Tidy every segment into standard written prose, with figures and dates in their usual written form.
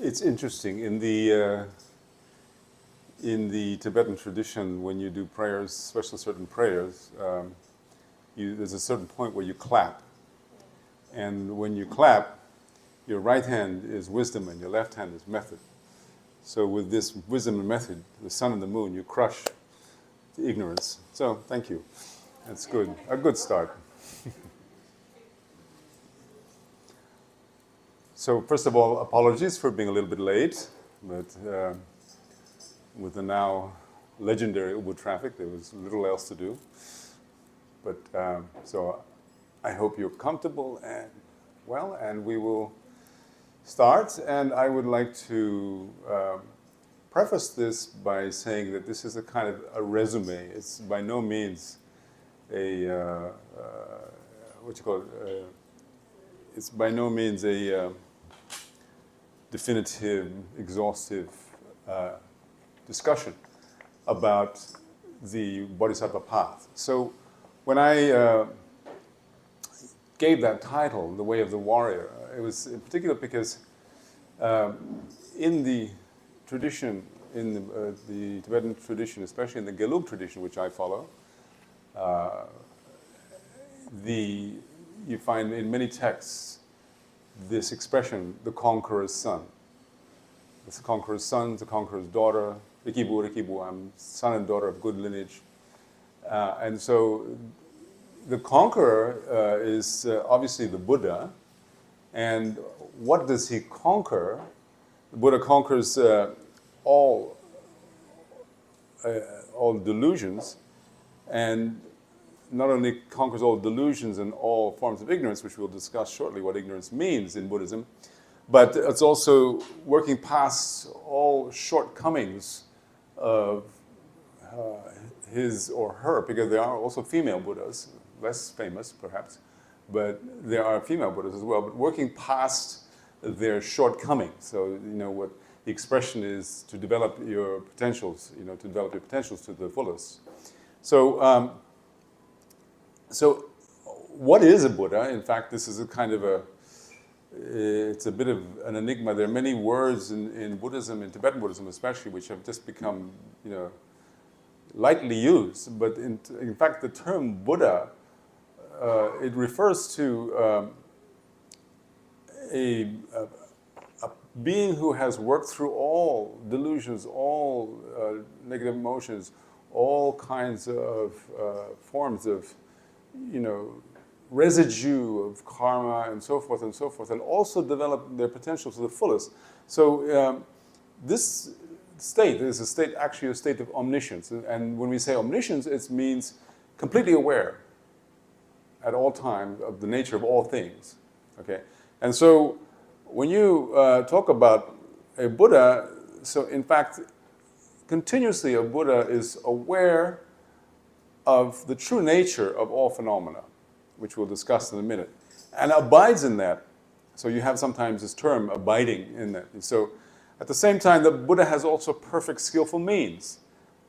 It's interesting in the Tibetan tradition, when you do prayers, especially certain prayers, there's a certain point where you clap, and when you clap, your right hand is wisdom and your left hand is method. So with this wisdom and method, the sun and the moon, you crush the ignorance. So thank you. That's good. A good start. So first of all, apologies for being a little bit late, but with the now legendary Ubud traffic, there was little else to do. But so I hope you're comfortable and well, and we will start. And I would like to preface this by saying that this is a kind of a resume. It's by no means a it's by no means a definitive, exhaustive discussion about the Bodhisattva path. So when I gave that title, The Way of the Warrior, it was in particular because in the tradition, in the Tibetan tradition, especially in the Gelug tradition, which I follow, you find in many texts this expression, the conqueror's son. It's the conqueror's son, the conqueror's daughter, Rikibu, Rikibu, I'm son and daughter of good lineage. And so the conqueror is obviously the Buddha. And what does he conquer? The Buddha conquers all delusions, and not only conquers all delusions and all forms of ignorance, which we'll discuss shortly what ignorance means in Buddhism, but it's also working past all shortcomings of his or her, because there are also female Buddhas, less famous perhaps, but there are female Buddhas as well, but working past their shortcomings. So, you know, what the expression is to develop your potentials, you know, to develop your potentials to the fullest. So, so what is a Buddha? In fact, this is a kind of it's a bit of an enigma. There are many words in Buddhism, in Tibetan Buddhism especially, which have just become, you know, lightly used. But in fact, the term Buddha, it refers to a being who has worked through all delusions, all negative emotions, all kinds of forms of, you know, residue of karma and so forth, and also develop their potential to the fullest. So this state is a state, actually a state of omniscience. And when we say omniscience, it means completely aware at all times of the nature of all things. Okay? And so when you talk about a Buddha, so in fact, continuously a Buddha is aware of the true nature of all phenomena, which we'll discuss in a minute, and abides in that. So you have sometimes this term, abiding in that. And so at the same time, the Buddha has also perfect skillful means,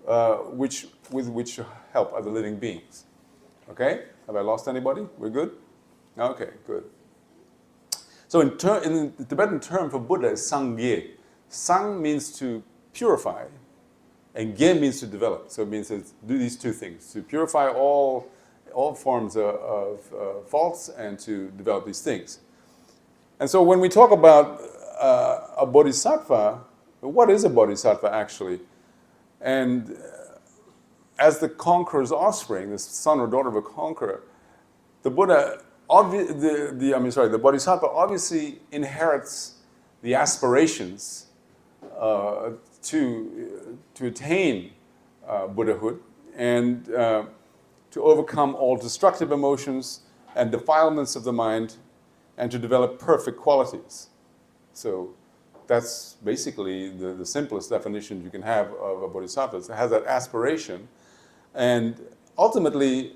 with which to help other living beings. Okay? Have I lost anybody? We're good? Okay, good. So in the Tibetan term for Buddha is Sangye. Sang means to purify, and Ge means to develop. So it means to do these two things, to purify all forms of faults and to develop these things. And so when we talk about a bodhisattva, what is a bodhisattva actually? And as the conqueror's offspring, the son or daughter of a conqueror, the Buddha, the bodhisattva obviously inherits the aspirations to attain Buddhahood and to overcome all destructive emotions and defilements of the mind and to develop perfect qualities. So that's basically the simplest definition you can have of a bodhisattva. It has that aspiration, and ultimately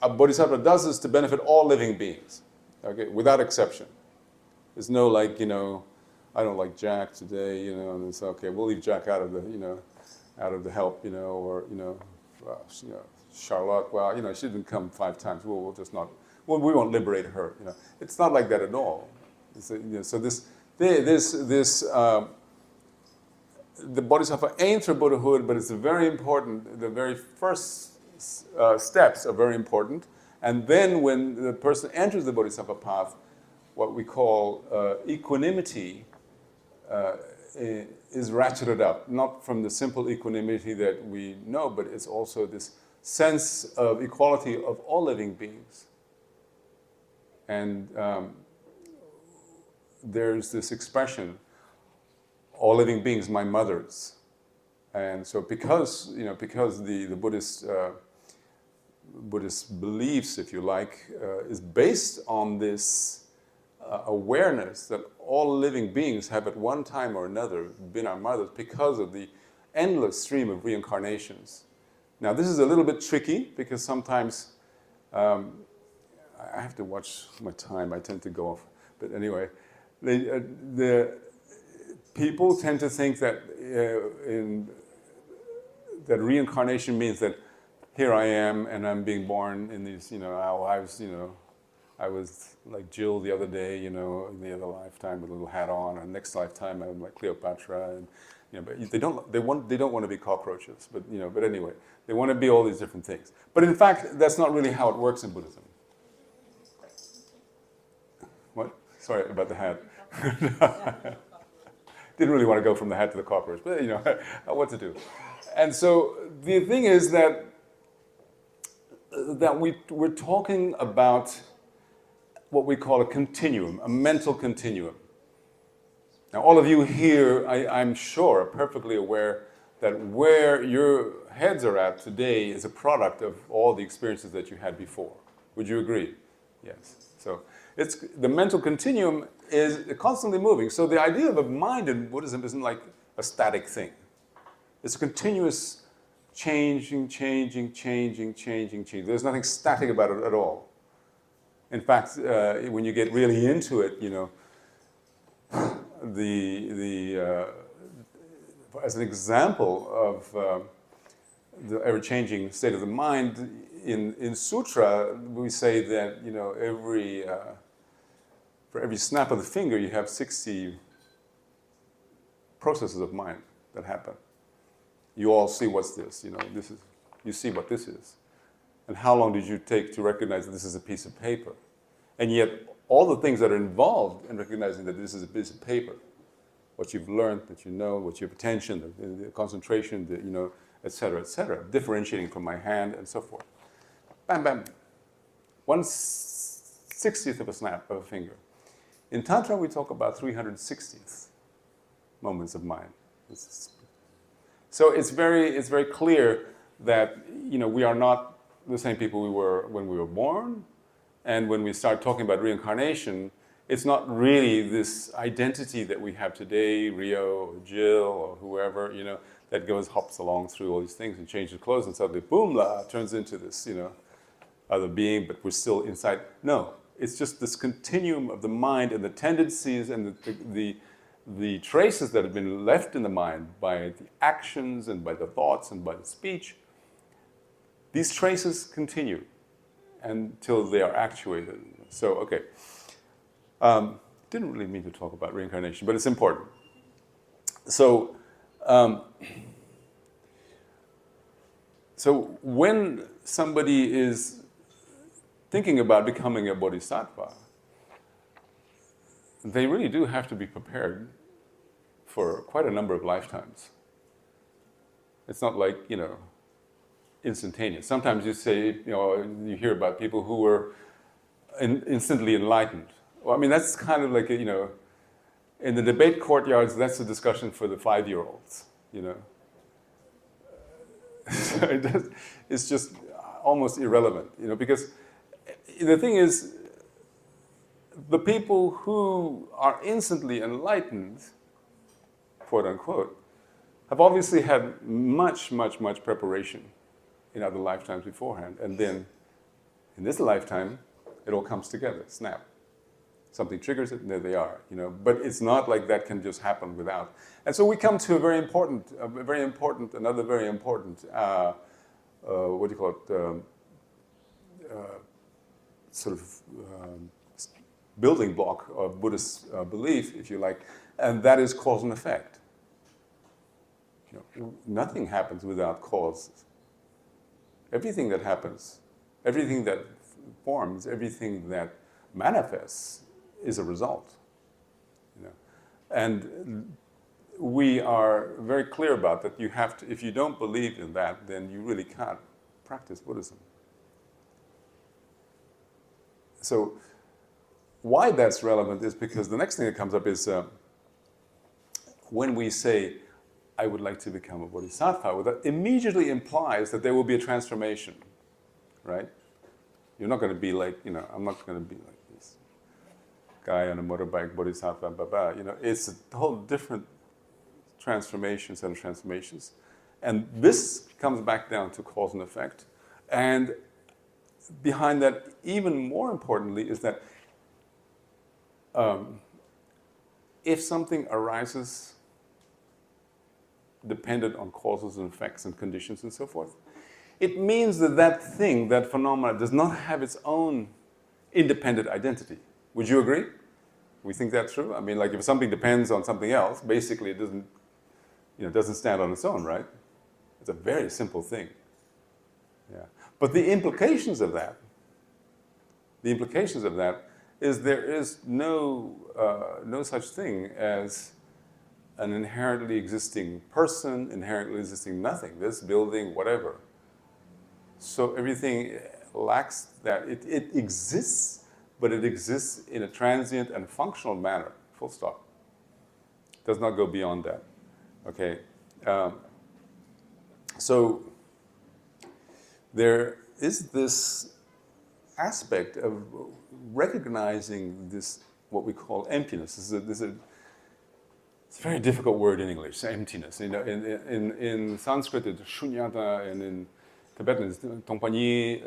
a bodhisattva does this to benefit all living beings, okay, without exception. There's no like, you know, I don't like Jack today, you know, and it's okay, we'll leave Jack out of the, you know, out of the help, you know, or, you know, Charlotte, well, you know, she didn't come 5 times, we won't liberate her, you know. It's not like that at all. You know, so this the bodhisattva aims for Buddhahood, but it's very important. The very first steps are very important. And then when the person enters the bodhisattva path, what we call equanimity is ratcheted up. Not from the simple equanimity that we know, but it's also this sense of equality of all living beings. And there's this expression, all living beings, my mothers. And so because the Buddhist beliefs, if you like, is based on this awareness that all living beings have at one time or another been our mothers because of the endless stream of reincarnations. Now this is a little bit tricky because sometimes I have to watch my time, I tend to go off. But anyway, the people tend to think that that reincarnation means that here I am and I'm being born in these, I was like Jill the other day, in the other lifetime with a little hat on, and next lifetime I'm like Cleopatra, and but they don't want to be cockroaches, but but anyway, they want to be all these different things. But in fact, that's not really how it works in Buddhism. What? Sorry about the hat. Didn't really want to go from the hat to the cockroach, but what to do. And so the thing is that we're talking about what we call a continuum, a mental continuum. Now, all of you here, I'm sure, are perfectly aware that where your heads are at today is a product of all the experiences that you had before. Would you agree? Yes. So the mental continuum is constantly moving. So the idea of a mind in Buddhism isn't like a static thing. It's a continuous changing. There's nothing static about it at all. In fact, when you get really into it, as an example of the ever-changing state of the mind, in sutra we say that for every snap of the finger you have 60 processes of mind that happen. You all see what's this, you see what this is. And how long did you take to recognize that this is a piece of paper? And yet, all the things that are involved in recognizing that this is a piece of paper, what you've learned, that you know, what you have attention, the concentration, et cetera, differentiating from my hand and so forth. Bam, bam. 1/60th of a snap of a finger. In Tantra, we talk about 360th moments of mind. So it's very clear that we are not the same people we were when we were born, and when we start talking about reincarnation, it's not really this identity that we have today, Rio or Jill or whoever, that hops along through all these things and changes clothes and suddenly, boom, turns into this, other being, but we're still inside. No, it's just this continuum of the mind and the tendencies and the traces that have been left in the mind by the actions and by the thoughts and by the speech. These traces continue until they are actuated. So, okay. Didn't really mean to talk about reincarnation, but it's important. So, so when somebody is thinking about becoming a bodhisattva, they really do have to be prepared for quite a number of lifetimes. It's not like, instantaneous. Sometimes you say, you hear about people who were instantly enlightened. Well, I mean, that's kind of like, in the debate courtyards, that's a discussion for the 5-year-olds, So it's just almost irrelevant, because the thing is, the people who are instantly enlightened, quote unquote, have obviously had much preparation in other lifetimes beforehand. And then in this lifetime, it all comes together, snap. Something triggers it, and there they are, But it's not like that can just happen without. And so we come to another very important, what do you call it, building block of Buddhist belief, if you like, and that is cause and effect. Nothing happens without causes. Everything that happens, everything that forms, everything that manifests is a result. And we are very clear about that. You have to, if you don't believe in that, then you really can't practice Buddhism. So why that's relevant is because the next thing that comes up is when we say, I would like to become a bodhisattva, well, that immediately implies that there will be a transformation, right? You're not going to be like, I'm not going to be like this guy on a motorbike, bodhisattva, it's a whole different transformation, set of transformations. And this comes back down to cause and effect. And behind that, even more importantly, is that if something arises dependent on causes and effects and conditions and so forth, it means that that thing, that phenomena, does not have its own independent identity. Would you agree? We think that's true? I mean, like if something depends on something else, basically it doesn't stand on its own, right? It's a very simple thing. Yeah. But the implications of that is there is no such thing as an inherently existing person, inherently existing nothing, this building, whatever. So everything lacks that. It exists, but it exists in a transient and functional manner, full stop. Does not go beyond that, okay? So there is this aspect of recognizing this, what we call emptiness. It's a very difficult word in English, emptiness. In Sanskrit, it's shunyata, and in Tibetan, it's tongpanyi.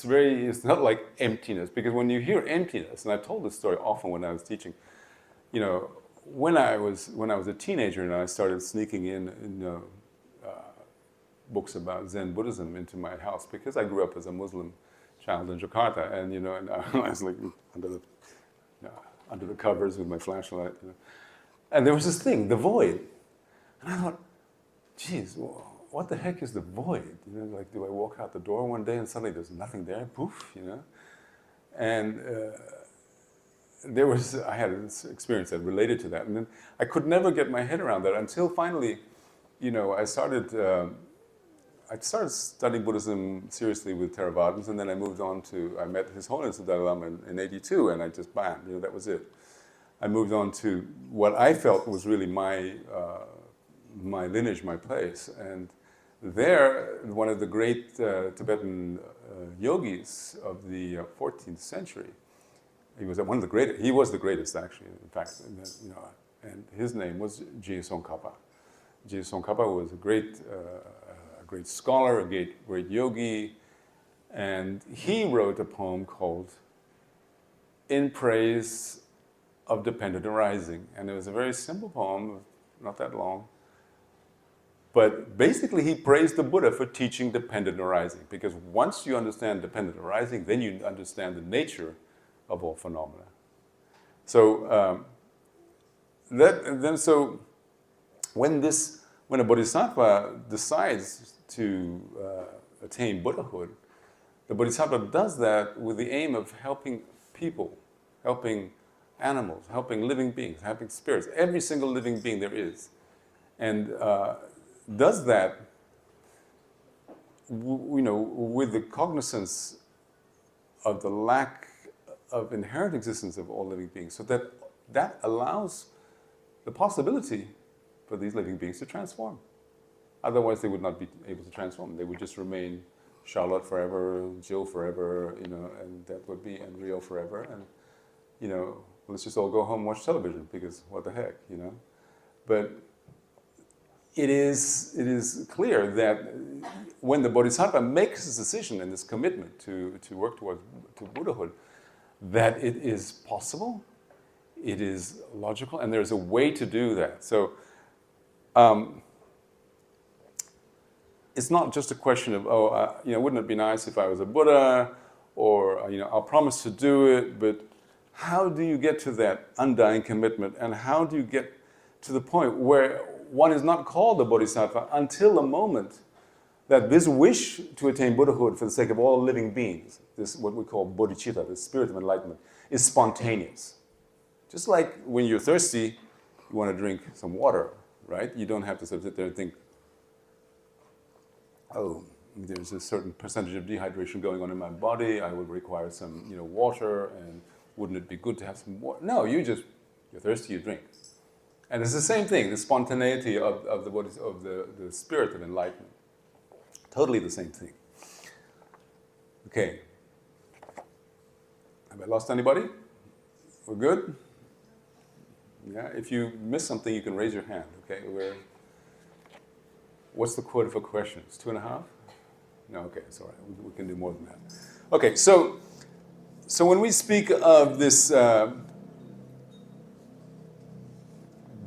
It's not like emptiness, because when you hear emptiness, and I've told this story often when I was teaching, when I was a teenager and I started sneaking in books about Zen Buddhism into my house, because I grew up as a Muslim child in Jakarta, and and I was like under the covers with my flashlight, and there was this thing, the void, and I thought, geez, what the heck is the void? Like, do I walk out the door one day and suddenly there's nothing there? Poof, and I had an experience that related to that, and then I could never get my head around that until finally, I started studying Buddhism seriously with Theravadins, and then I met His Holiness the Dalai Lama in '82, and I just, bam, that was it. I moved on to what I felt was really my lineage, my place, and there, one of the great Tibetan yogis of the 14th century, he was one of the greatest. He was the greatest, actually. In fact, and his name was Je Tsongkhapa. Je Tsongkhapa was a great scholar, a great yogi, and he wrote a poem called "In Praise of Dependent Arising," and it was a very simple poem, not that long. But basically, he praised the Buddha for teaching dependent arising, because once you understand dependent arising, then you understand the nature of all phenomena. So when a bodhisattva decides to attain Buddhahood, the bodhisattva does that with the aim of helping people, helping animals, helping living beings, helping spirits, every single living being there is, and does that, with the cognizance of the lack of inherent existence of all living beings, so that allows the possibility for these living beings to transform. Otherwise, they would not be able to transform. They would just remain Charlotte forever, Jill forever, and that would be, and Rio forever, and let's just all go home and watch television, because what the heck, But it is clear that when the bodhisattva makes this decision and this commitment to work to Buddhahood, that it is possible, it is logical, and there's a way to do that. So it's not just a question of, wouldn't it be nice if I was a Buddha, or I'll promise to do it, but how do you get to that undying commitment, and how do you get to the point where one is not called a bodhisattva until the moment that this wish to attain Buddhahood for the sake of all living beings, this what we call bodhicitta, the spirit of enlightenment, is spontaneous. Just like when you're thirsty, you want to drink some water, right? You don't have to sort of sit there and think, oh, there's a certain percentage of dehydration going on in my body, I would require some water, and wouldn't it be good to have some water? No, you're thirsty, you drink. And it's the same thing, the spontaneity of the spirit of enlightenment. Totally the same thing. Okay. Have I lost anybody? We're good? Yeah, if you miss something, you can raise your hand, okay? What's the quota for questions? 2.5? No, okay, it's all right. We can do more than that. Okay, so when we speak of this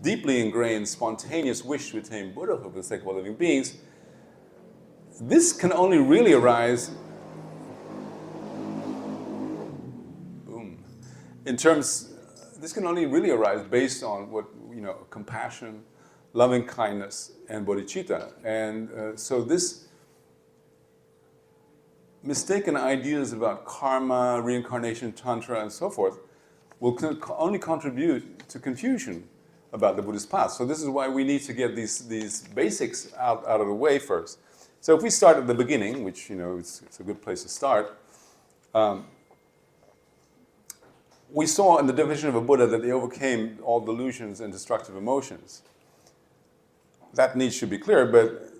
deeply ingrained, spontaneous wish to attain Buddhahood for the sake of all living beings, this can only really arise this can only really arise based on what, compassion, loving kindness, and bodhicitta. And so this mistaken ideas about karma, reincarnation, tantra, and so forth will only contribute to confusion about the Buddhist path. So this is why we need to get these basics out of the way first. So if we start at the beginning, which it's a good place to start, we saw in the definition of a Buddha that they overcame all delusions and destructive emotions. That need should be clear, but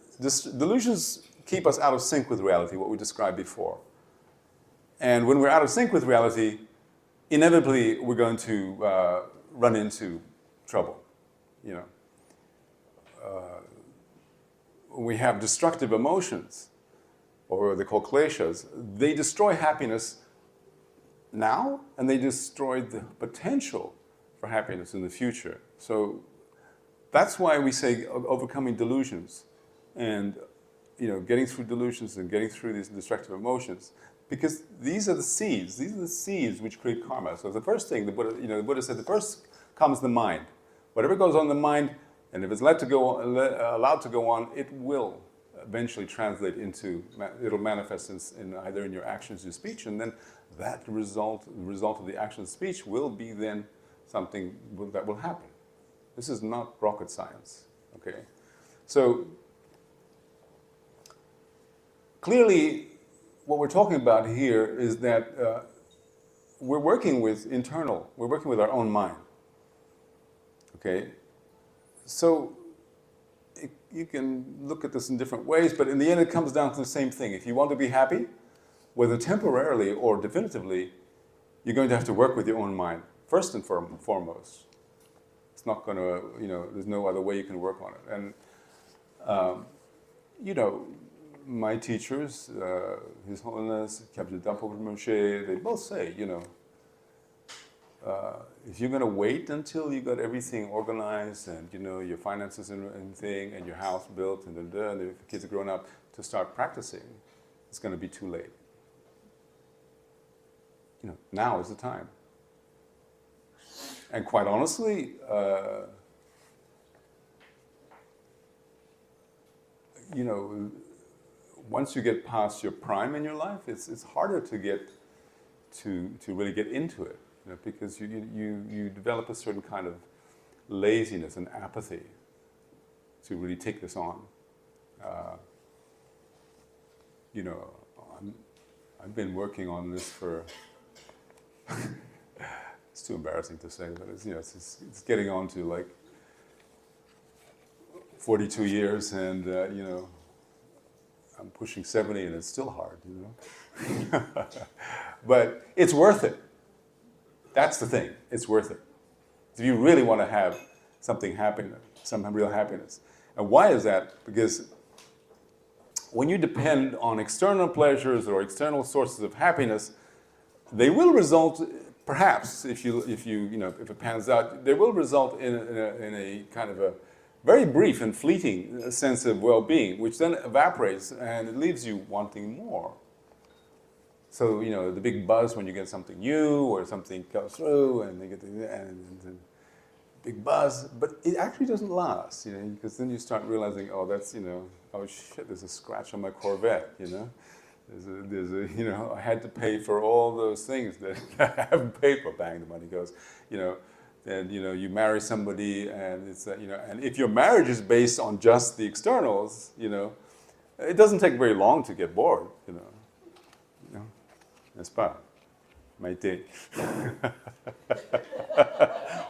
delusions keep us out of sync with reality, what we described before. And when we're out of sync with reality, inevitably we're going to run into trouble. We have destructive emotions, or they're called kleshas. They destroy happiness now, and they destroy the potential for happiness in the future. So that's why we say overcoming delusions and getting through delusions and getting through these destructive emotions, because these are the seeds. These are the seeds which create karma. So the first thing the Buddha said, the first comes the mind. Whatever goes on in the mind, and if it's allowed to go on, it will eventually translate into, it'll manifest in either in your actions or speech, and then that result of the action and speech will be then something that will happen. This is not rocket science, okay? So clearly, what we're talking about here is that we're working with our own mind, okay? So you can look at this in different ways, but in the end it comes down to the same thing. If you want to be happy, whether temporarily or definitively, you're going to have to work with your own mind, first and foremost. It's not going to, there's no other way you can work on it. And, my teachers, His Holiness, Captain Dagpo Rinpoche, they both say, if you're going to wait until you got everything organized and your finances and thing and your house built and the kids are grown up to start practicing, it's going to be too late. Now is the time. And quite honestly, once you get past your prime in your life, it's harder to get to really get into it, because you develop a certain kind of laziness and apathy to really take this on. I've been working on this for. It's too embarrassing to say, but it's getting on to like 42 years, and I'm pushing 70, and it's still hard, But it's worth it. That's the thing. It's worth it. If you really want to have some real happiness. And why is that? Because when you depend on external pleasures or external sources of happiness, they will result, perhaps, if it pans out, they will result in a kind of a very brief and fleeting sense of well-being, which then evaporates and it leaves you wanting more. So, you know, the big buzz when you get something new or something comes through and they get the big buzz, but it actually doesn't last, you know, because then you start realizing, oh, that's, you know, oh shit, there's a scratch on my Corvette, you know. There's a, you know, I had to pay for all those things that I haven't paid for. Bang, the money goes, you know. And, you know, you marry somebody and it's, you know, and if your marriage is based on just the externals, you know, it doesn't take very long to get bored, you know. You know? N'est-ce pas? Maïté.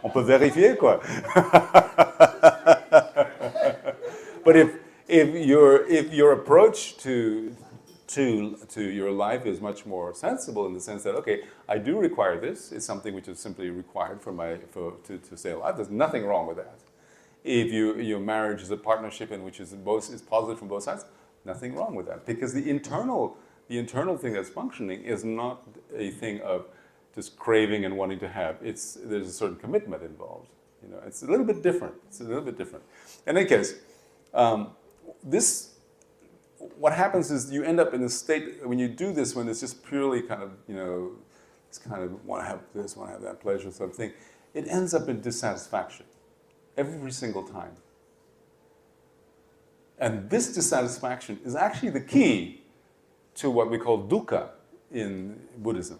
On peut vérifier, quoi. But if your approach to your life is much more sensible in the sense that, okay, I do require this. It's something which is simply required to stay alive. There's nothing wrong with that. If your marriage is a partnership in which is positive from both sides, nothing wrong with that. Because the internal thing that's functioning is not a thing of just craving and wanting to have. There's a certain commitment involved. You know, it's a little bit different. In any case, what happens is you end up in a state, when you do this, when it's just purely kind of, you know, it's kind of want to have this, want to have that pleasure sort of thing, it ends up in dissatisfaction every single time. And this dissatisfaction is actually the key to what we call dukkha in Buddhism.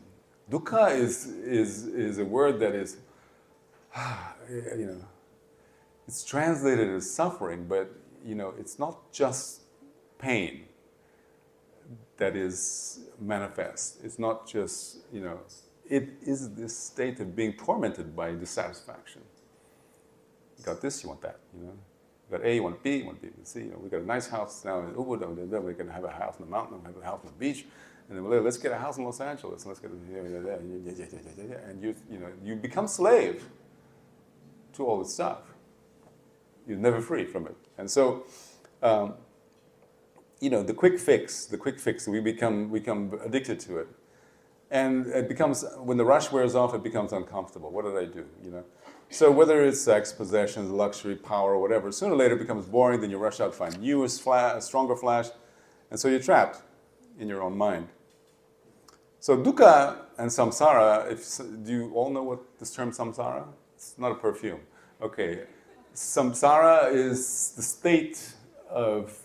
Dukkha is a word that is, you know, it's translated as suffering, but, you know, it's not just pain that is manifest. It's not just, you know, it is this state of being tormented by dissatisfaction. You got this, you want that, you know. You got A, you want B, you want B, C. You know, we got a nice house now in Ubud, and then we're going to have a house on the mountain, we're going to have a house on the beach, and then let's get a house in Los Angeles, and let's get and you become slave to all this stuff. You're never free from it. And so, you know, the quick fix, we become addicted to it. And it becomes, when the rush wears off, it becomes uncomfortable. What did I do, you know? So whether it's sex, possessions, luxury, power, or whatever, sooner or later it becomes boring, then you rush out to find newest flash, stronger flash, and so you're trapped in your own mind. So dukkha and samsara, do you all know what this term samsara? It's not a perfume. Okay. Samsara is the state of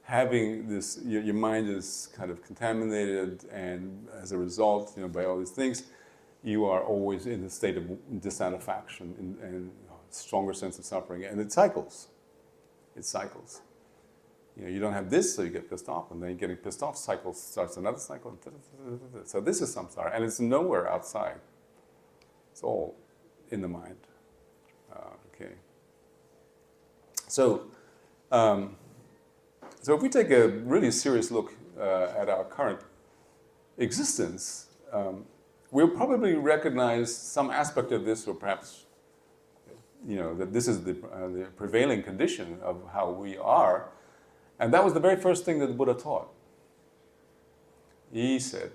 having this, your mind is kind of contaminated, and as a result, you know, by all these things, you are always in a state of dissatisfaction and stronger sense of suffering, and it cycles. It cycles. You know, you don't have this, so you get pissed off, and then getting pissed off starts another cycle. So this is samsara, and it's nowhere outside. It's all in the mind. Okay. So if we take a really serious look at our current existence, we'll probably recognize some aspect of this, or perhaps, you know, that this is the prevailing condition of how we are. And that was the very first thing that the Buddha taught. He said,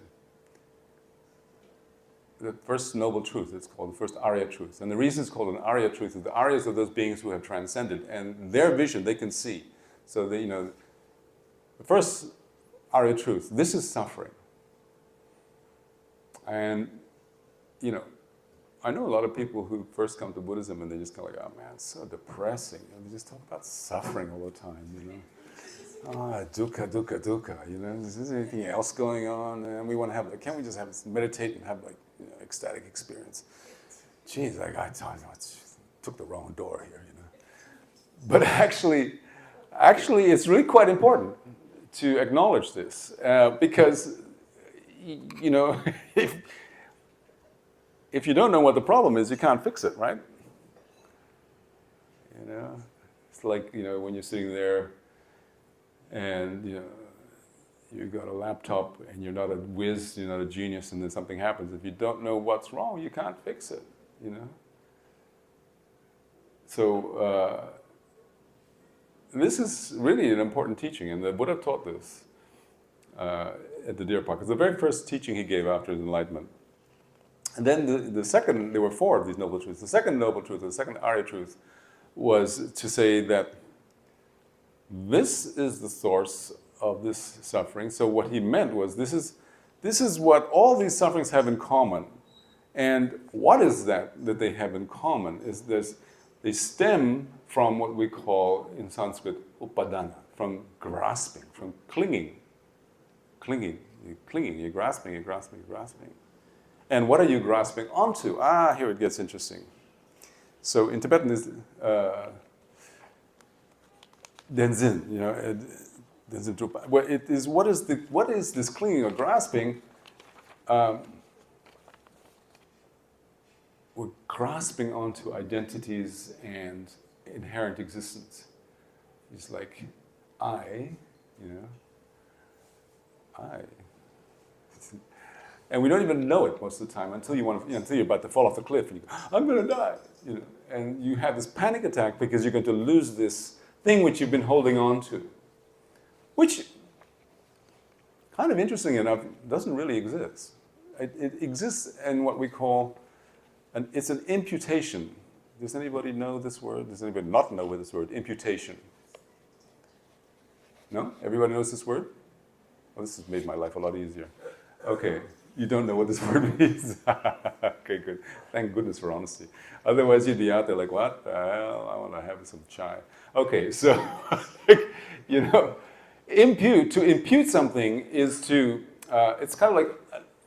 the first noble truth, it's called the first Arya truth. And the reason it's called an Arya truth is the Aryas are those beings who have transcended, and their vision, they can see. So, you know, the first Arya truth, this is suffering. And, you know, I know a lot of people who first come to Buddhism and they just go like, oh man, it's so depressing. And they just talk about suffering all the time, you know. Dukkha, dukkha, dukkha, you know. Is there anything else going on? And we want to have, like, can't we just meditate and have, like, you know, ecstatic experience? Geez, like, I took the wrong door here, you know. But actually, it's really quite important to acknowledge this because, you know, if you don't know what the problem is, you can't fix it, right? You know, it's like, you know, when you're sitting there and, you know, you've got a laptop and you're not a whiz, you're not a genius, and then something happens. If you don't know what's wrong, you can't fix it, you know? So this is really an important teaching, and the Buddha taught this at the Deer Park. It's the very first teaching he gave after his enlightenment. And then the second, there were four of these noble truths. The second noble truth, the second Arya truth, was to say that this is the source of this suffering. So what he meant was this this is what all these sufferings have in common. And what is that they have in common is this, they stem from what we call in Sanskrit upadana, from grasping, from clinging. You're grasping. And what are you grasping onto? Here it gets interesting. So in Tibetan is denzin, denzin drupa. Well, it is what is this clinging or grasping? We're grasping onto identities and inherent existence. It's like I. And we don't even know it most of the time until until you're about to fall off the cliff and you go, I'm going to die. And you have this panic attack because you're going to lose this thing which you've been holding on to, which, kind of interesting enough, doesn't really exist. It exists in what we call, it's an imputation. Does anybody know this word? Does anybody not know this word? Imputation. No? Everybody knows this word? Oh, this has made my life a lot easier. Okay, you don't know what this word means? Okay, good. Thank goodness for honesty. Otherwise, you'd be out there like, what the hell? I want to have some chai. Okay, so, to impute something is to, it's kind of like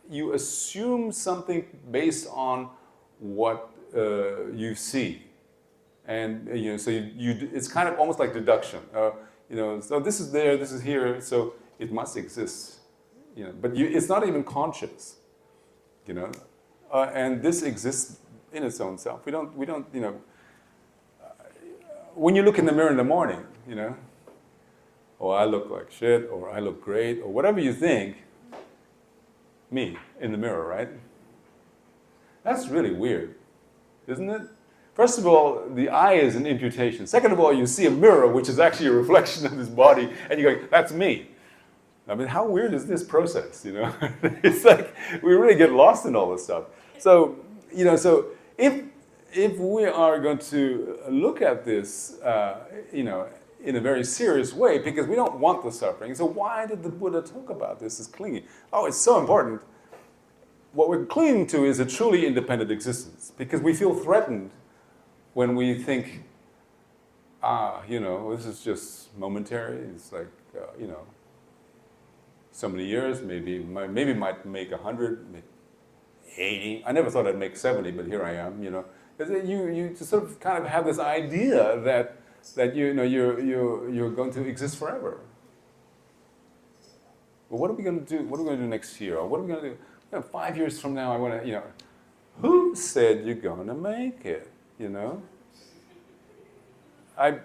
you assume something based on what you see. And, so it's kind of almost like deduction. So this is there, this is here, so it must exist. But it's not even conscious, and this exists in its own self. We don't, when you look in the mirror in the morning, oh, I look like shit, or I look great, or whatever you think, me in the mirror, right? That's really weird, isn't it? First of all, the eye is an imputation. Second of all, you see a mirror, which is actually a reflection of this body, and you go, that's me. I mean, how weird is this process, It's like, we really get lost in all this stuff. So, so if we are going to look at this, in a very serious way, because we don't want the suffering, so why did the Buddha talk about this as clinging? Oh, it's so important. What we're clinging to is a truly independent existence, because we feel threatened when we think, this is just momentary, it's like, so many years, maybe might make 100, maybe 80. I never thought I'd make 70, but here I am. You just sort of kind of have this idea that you're going to exist forever. Well, what are we going to do? What are we going to do next year? Or what are we going to do? 5 years from now, I want to. Who said you're going to make it? I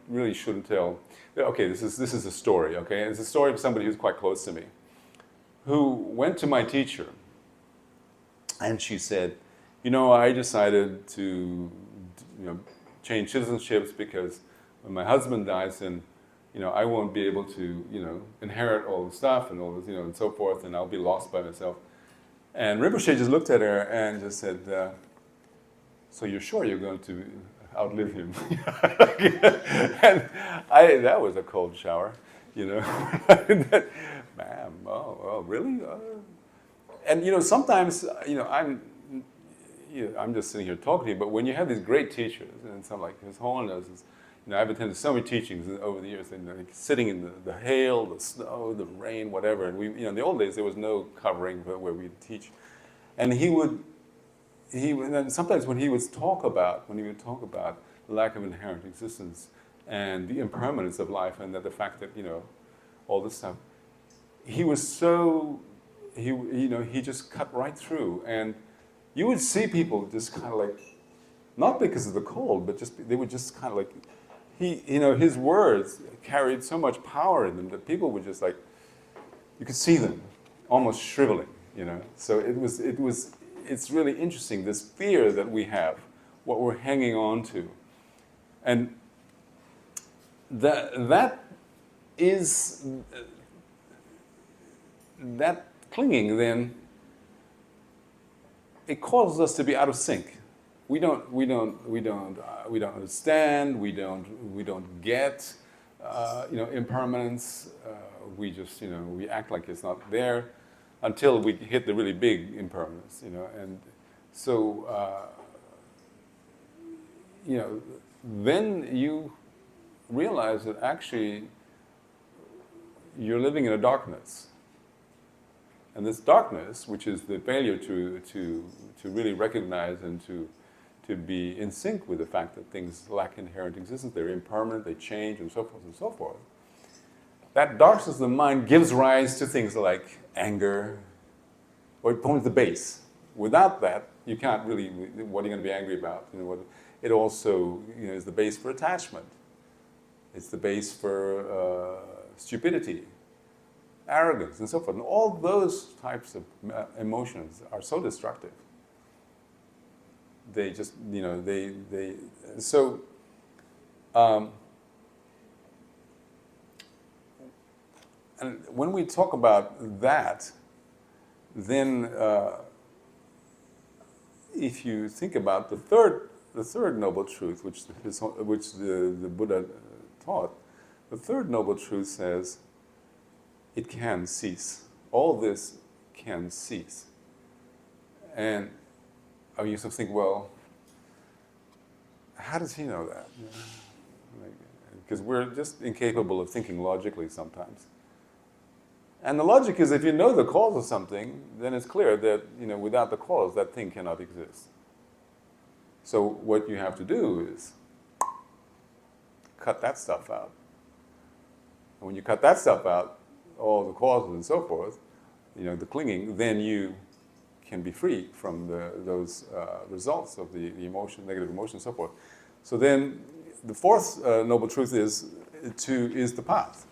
really shouldn't tell. Okay, this is a story, okay? It's a story of somebody who's quite close to me, who went to my teacher, and she said, I decided to, change citizenships because when my husband dies, then, I won't be able to, inherit all the stuff and all this, and so forth, and I'll be lost by myself. And Rinpoche just looked at her and just said, so you're sure you're going to outlive him? And that was a cold shower, Ma'am, oh, really? And sometimes, I'm just sitting here talking to you, but when you have these great teachers, and some like His Holiness, I've attended so many teachings over the years, and sitting in the hail, the snow, the rain, whatever, and we, in the old days there was no covering where we'd teach, and and sometimes when he would talk about the lack of inherent existence and the impermanence of life, and that the fact that all this stuff, he was so he just cut right through, and you would see people just kind of like, not because of the cold, but they would just kind of like, his words carried so much power in them that people would just like, you could see them almost shriveling, So it's really interesting, this fear that we have, what we're hanging on to. And that clinging, then, it causes us to be out of sync. We don't understand. We don't get, impermanence. We just, we act like it's not there. until we hit the really big impermanence, you know. And so, you know, then you realize that actually you're living in a darkness. And this darkness, which is the failure to really recognize and to be in sync with the fact that things lack inherent existence, they're impermanent, they change, and so forth and so forth. That darkness of the mind gives rise to things like anger, or it forms the base. Without that, you can't really, what are you going to be angry about? You know, it also, you know, is the base for attachment. It's the base for stupidity, arrogance, and so forth. And all those types of emotions are so destructive. They just, you know, so, and when we talk about that, then if you think about the third noble truth, which the Buddha taught, the third noble truth says, it can cease. All this can cease. And I used to think, well, how does he know that? Because we're just incapable of thinking logically sometimes. And the logic is, if you know the cause of something, then it's clear that, you know, without the cause, that thing cannot exist. So what you have to do is cut that stuff out. And when you cut that stuff out, all the causes and so forth, you know, the clinging, then you can be free from those results of the emotion, negative emotion, and so forth. So then, the fourth noble truth is the path.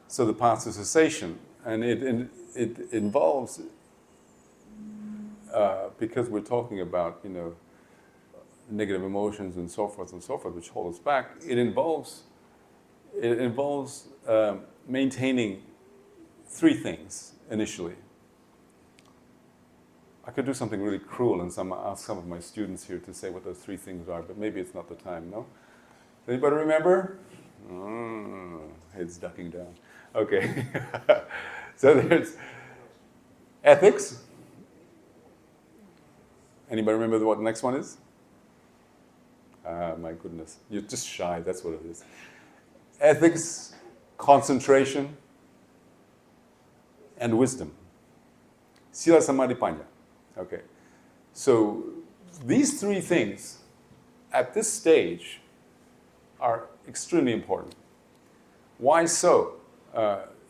So the path to cessation, and it involves, because we're talking about, you know, negative emotions and so forth, which hold us back. It involves maintaining three things initially. I could do something really cruel and ask some of my students here to say what those three things are, but maybe it's not the time, no? Anybody remember? Head's ducking down. Okay. So there's ethics. Anybody remember what the next one is? My goodness. You're just shy, that's what it is. Ethics, concentration, and wisdom. Sila, Samadhi, Panya. Okay. So these three things at this stage are extremely important. Why so?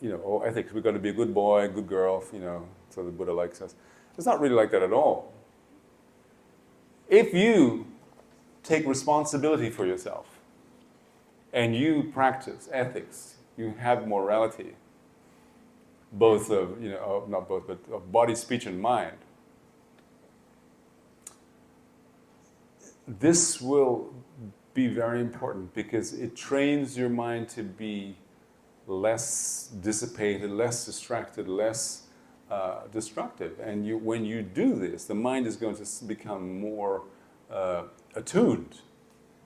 You know, ethics, we've got to be a good boy, a good girl, you know, so the Buddha likes us. It's not really like that at all. If you take responsibility for yourself and you practice ethics, you have morality, both of, you know, not both, but of body, speech, and mind, this will be very important because it trains your mind to be less dissipated, less distracted, less destructive. And when you do this, the mind is going to become more attuned.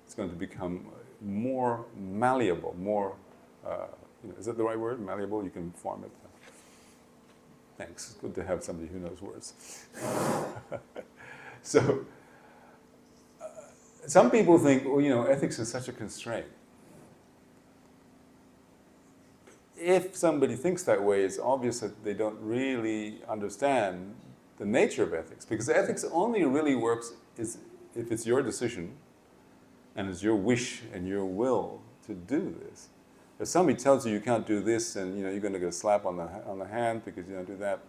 It's going to become more malleable, more, you know, is that the right word? Malleable? You can form it. Thanks. It's good to have somebody who knows words. So, some people think, well, you know, ethics is such a constraint. If somebody thinks that way, it's obvious that they don't really understand the nature of ethics, because ethics only really works if it's your decision and it's your wish and your will to do this. If somebody tells you you can't do this and, you know, you're going to get a slap on the hand because you don't do that,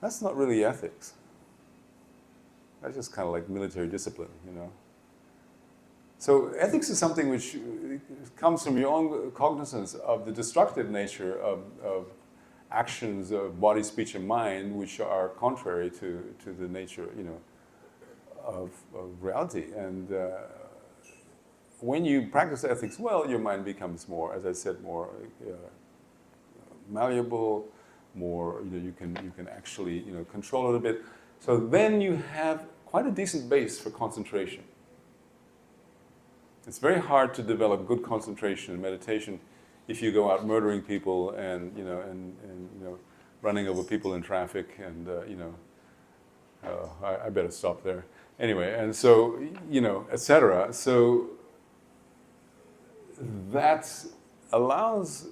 that's not really ethics. That's just kind of like military discipline, you know. So ethics is something which comes from your own cognizance of the destructive nature of actions of body, speech, and mind, which are contrary to the nature, you know, of reality. And when you practice ethics well, your mind becomes more, as I said, more malleable, more, you know, you can actually, you know, control it a bit. So then you have quite a decent base for concentration. It's very hard to develop good concentration and meditation if you go out murdering people and you know running over people in traffic, and I better stop there. Anyway, and so, etc. So that allows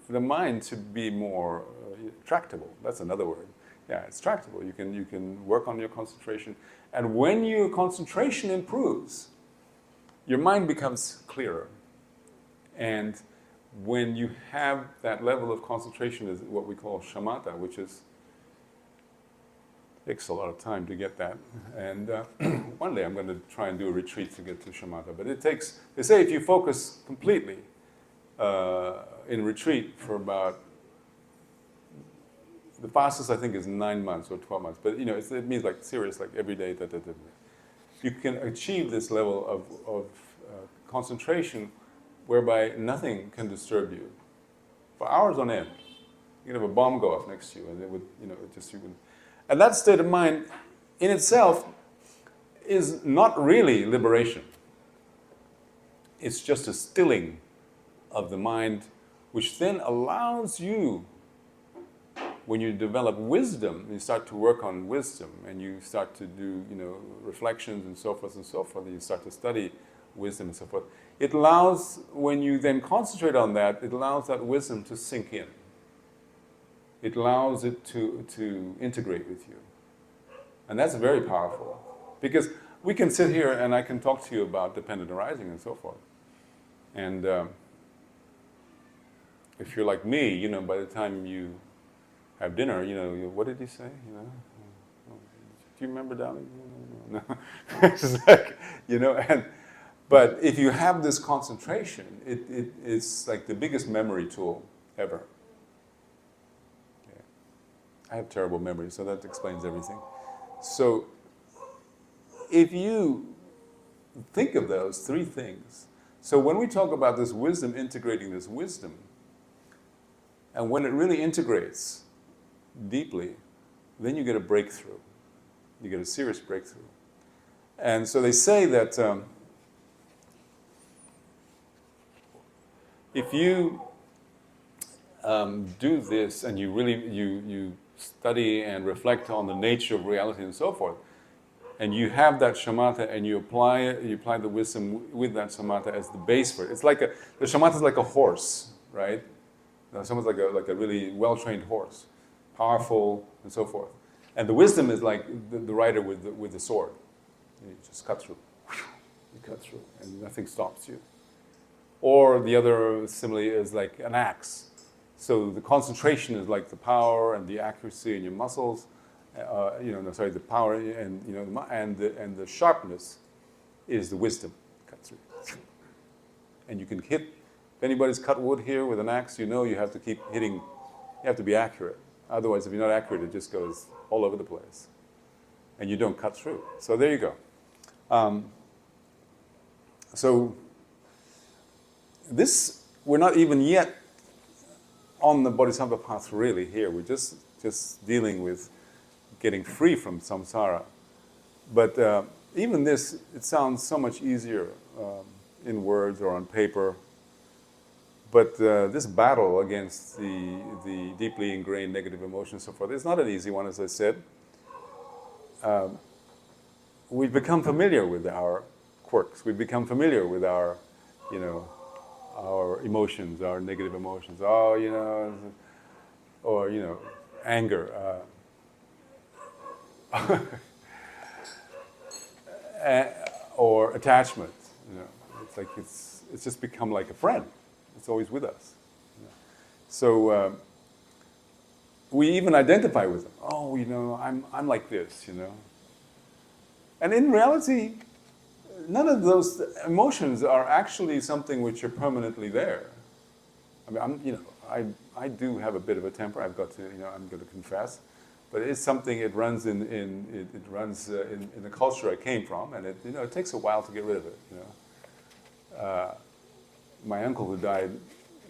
the mind to be more tractable. That's another word. Yeah, it's tractable. You can work on your concentration, and when your concentration improves, your mind becomes clearer. And when you have that level of concentration, is what we call shamatha, which takes a lot of time to get that. And one day I'm going to try and do a retreat to get to shamatha. But they say if you focus completely in retreat for about, the fastest I think is 9 months or 12 months. But it means like serious, like every day. You can achieve this level of concentration whereby nothing can disturb you for hours on end. You can have a bomb go off next to you, and it would, and that state of mind in itself is not really liberation. It's just a stilling of the mind, which then allows you, when you develop wisdom, you start to work on wisdom, and you start to do, reflections and so forth, and you start to study wisdom and so forth. It allows, when you then concentrate on that, it allows that wisdom to sink in. It allows it to integrate with you. And that's very powerful. Because we can sit here and I can talk to you about dependent arising and so forth. And if you're like me, by the time you have dinner, what did he say? Do you remember, darling? No. It's like, but if you have this concentration, it's like the biggest memory tool ever. Okay. I have terrible memory, so that explains everything. So if you think of those three things, so when we talk about this wisdom integrating this wisdom, and when it really integrates deeply, then you get a breakthrough. You get a serious breakthrough. And so they say that if you do this and you really you study and reflect on the nature of reality and so forth, and you have that shamatha and you apply the wisdom with that shamatha as the base for it. It's like the shamatha is like a horse, right? Someone's like a really well-trained horse, powerful and so forth. And the wisdom is like the rider with the sword. You just cut through. You cut through, and nothing stops you. Or the other simile is like an axe. So the concentration is like the power and the accuracy in your muscles. The power and the sharpness is the wisdom. Cut through. And you can hit. If anybody's cut wood here with an axe, you have to keep hitting. You have to be accurate. Otherwise, if you're not accurate, it just goes all over the place. And you don't cut through. So there you go. So this, we're not even yet on the Bodhisattva path really here. We're just dealing with getting free from samsara. But even this, it sounds so much easier in words or on paper. But this battle against the deeply ingrained negative emotions and so forth is not an easy one, as I said. We've become familiar with our quirks. We've become familiar with our emotions, our negative emotions. Or anger. Or attachment. It's like it's just become like a friend. It's always with us. So we even identify with them. Oh, I'm like this, And in reality, none of those emotions are actually something which are permanently there. I mean, I do have a bit of a temper. I've got to, I'm going to confess, but it's something. It runs in the culture I came from, and it takes a while to get rid of it. My uncle who died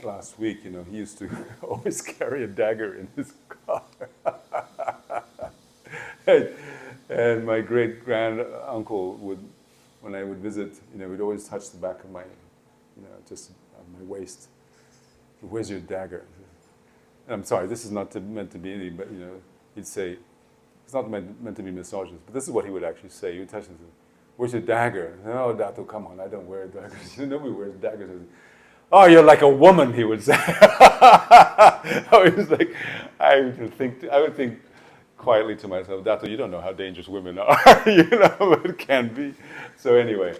last week, he used to always carry a dagger in his car. And my great-grand-uncle would, when I would visit, would always touch the back of my, just on my waist. Where's your dagger? I'm sorry, this is not meant to be any, but he'd say, it's not meant to be misogynist, but this is what he would actually say. He would touch him and say, where's your dagger? Oh, Dato, come on, I don't wear daggers. Nobody wears daggers. Oh, you're like a woman, he would say. I was like, I would think quietly to myself, Dato, you don't know how dangerous women are, but it can be. So anyway,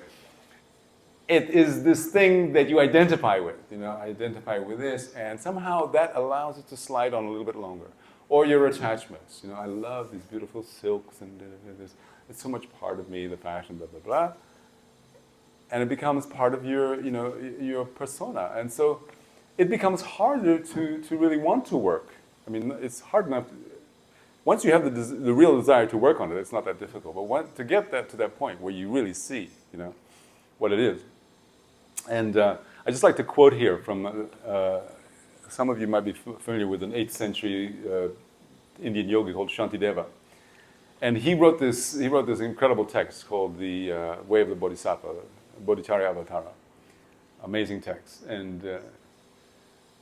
it is this thing that you identify with, identify with this, and somehow that allows it to slide on a little bit longer. Or your attachments. I love these beautiful silks and this. It's so much part of me, the fashion, blah, blah, blah. And it becomes part of your, your persona. And so it becomes harder to really want to work. I mean, it's hard enough. Once you have the real desire to work on it, it's not that difficult. But to get to that point where you really see, what it is. And I just like to quote here from, some of you might be familiar with an 8th century Indian yogi called Shantideva. And he wrote this incredible text called The Way of the Bodhisattva, Bodhicharya Avatara. Amazing text. And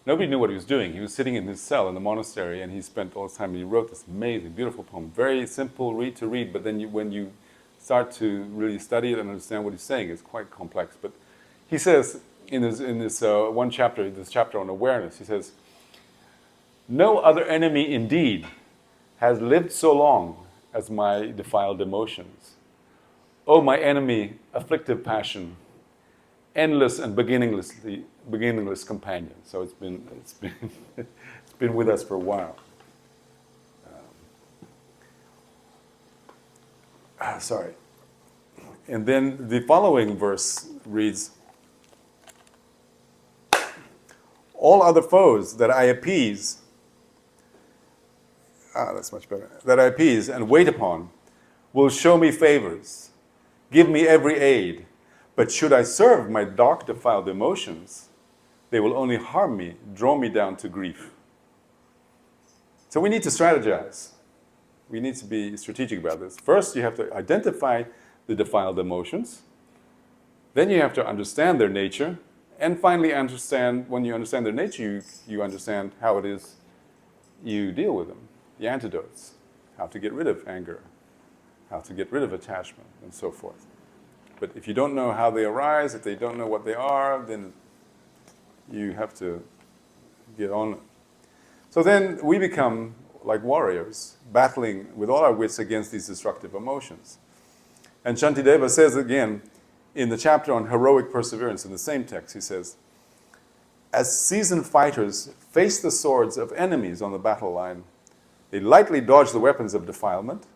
nobody knew what he was doing. He was sitting in his cell in the monastery, and he spent all his time, and he wrote this amazing, beautiful poem. Very simple to read, but then when you start to really study it and understand what he's saying, it's quite complex. But he says, in this one chapter, this chapter on awareness, he says, no other enemy indeed has lived so long as my defiled emotions. Oh, my enemy, afflictive passion, endless and beginningless companion. So it's been it's been with us for a while. Sorry. And then the following verse reads, all other foes that I appease, that's much better, that I appease and wait upon will show me favors, give me every aid. But should I serve my dark defiled emotions, they will only harm me, draw me down to grief. So we need to strategize. We need to be strategic about this. First, you have to identify the defiled emotions. Then you have to understand their nature. And finally, when you understand their nature, you understand how it is you deal with them. The antidotes, how to get rid of anger, how to get rid of attachment, and so forth. But if you don't know how they arise, if they don't know what they are, then you have to get on it. So then we become like warriors, battling with all our wits against these destructive emotions. And Shantideva says again, in the chapter on heroic perseverance, in the same text, he says, as seasoned fighters face the swords of enemies on the battle line, they lightly dodge the weapons of defilement,